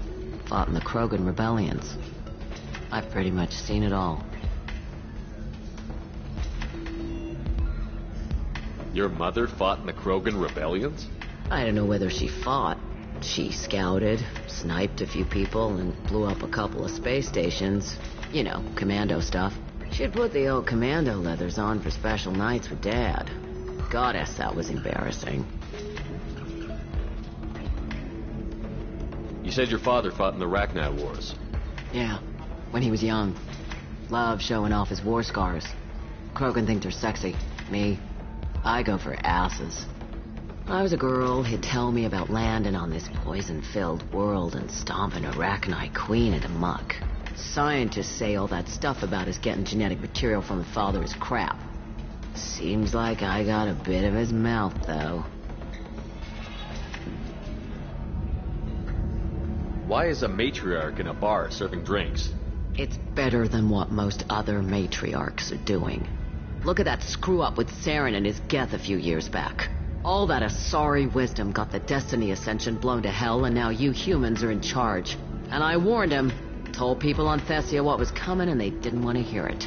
fought in the Krogan rebellions. I've pretty much seen it all. Your mother fought in the Krogan rebellions? I don't know whether she fought. She scouted, sniped a few people, and blew up a couple of space stations. You know, commando stuff. She'd put the old commando leathers on for special nights with Dad. Goddess, that was embarrassing. You said your father fought in the Rachni Wars. Yeah, when he was young. Loved showing off his war scars. Krogan think they're sexy. Me, I go for asses. When I was a girl, he'd tell me about landing on this poison-filled world and stomping a Rachni queen into muck. Scientists say all that stuff about us getting genetic material from the father is crap. Seems like I got a bit of his mouth, though. Why is a matriarch in a bar serving drinks? It's better than what most other matriarchs are doing. Look at that screw-up with Saren and his Geth a few years back. All that Asari wisdom got the Destiny Ascension blown to hell, and now you humans are in charge. And I warned him, told people on Thessia what was coming, and they didn't want to hear it.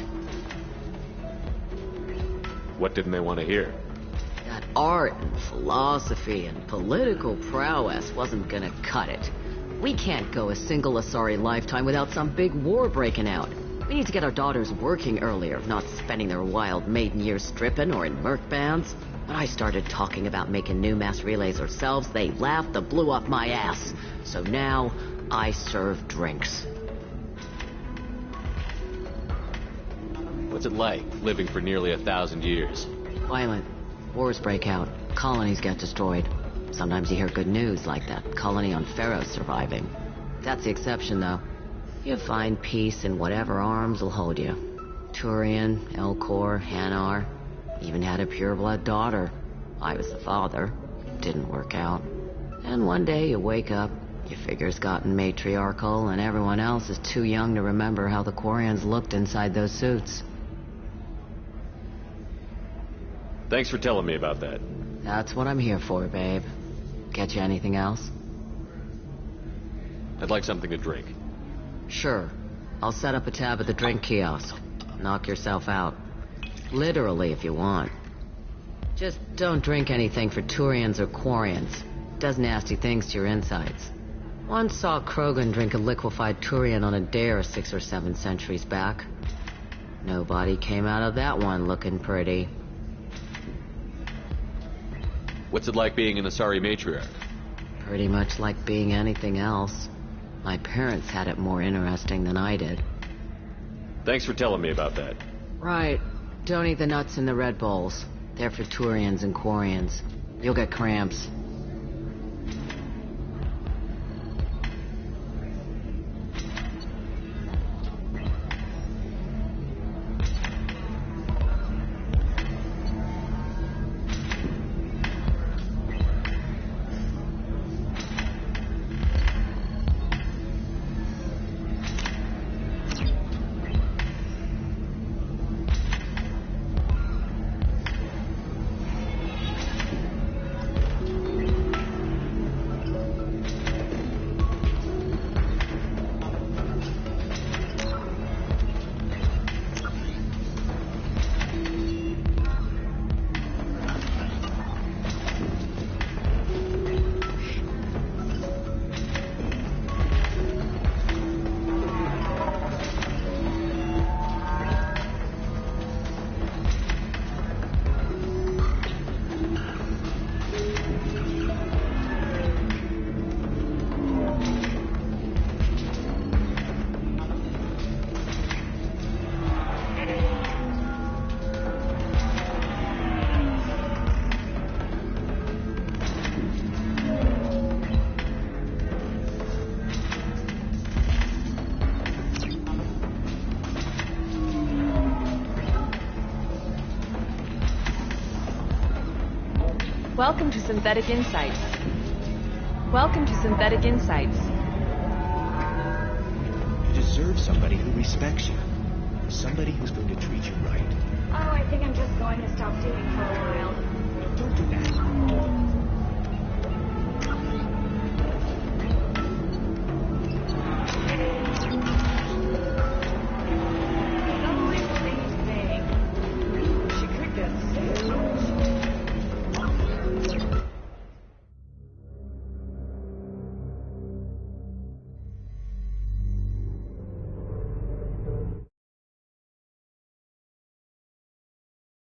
What didn't they want to hear? That art and philosophy and political prowess wasn't gonna cut it. We can't go a single Asari lifetime without some big war breaking out. We need to get our daughters working earlier, not spending their wild maiden years stripping or in merc bands. When I started talking about making new mass relays ourselves, they laughed and blew up my ass. So now, I serve drinks. What's it like, living for nearly 1,000 years? Violent. Wars break out. Colonies get destroyed. Sometimes you hear good news, like that colony on Pharaoh surviving. That's the exception, though. You find peace in whatever arms will hold you. Turian, Elcor, Hanar. Even had a pureblood daughter. I was the father. Didn't work out. And one day you wake up, your figure's gotten matriarchal, and everyone else is too young to remember how the Quarians looked inside those suits. Thanks for telling me about that. That's what I'm here for, babe. Get you anything else? I'd like something to drink. Sure. I'll set up a tab at the drink kiosk. Knock yourself out. Literally, if you want. Just don't drink anything for Turians or Quarians. Does nasty things to your insides. Once saw Krogan drink a liquefied Turian on a dare 6 or 7 centuries back. Nobody came out of that one looking pretty. What's it like being an Asari matriarch? Pretty much like being anything else. My parents had it more interesting than I did. Thanks for telling me about that. Right. Don't eat the nuts in the Red Bowls. They're for Turians and Quarians. You'll get cramps. Welcome to Synthetic Insights. Welcome to Synthetic Insights. You deserve somebody who respects you. Somebody who's going to treat you right. Oh, I think I'm just going to stop dating for a while. Don't do that.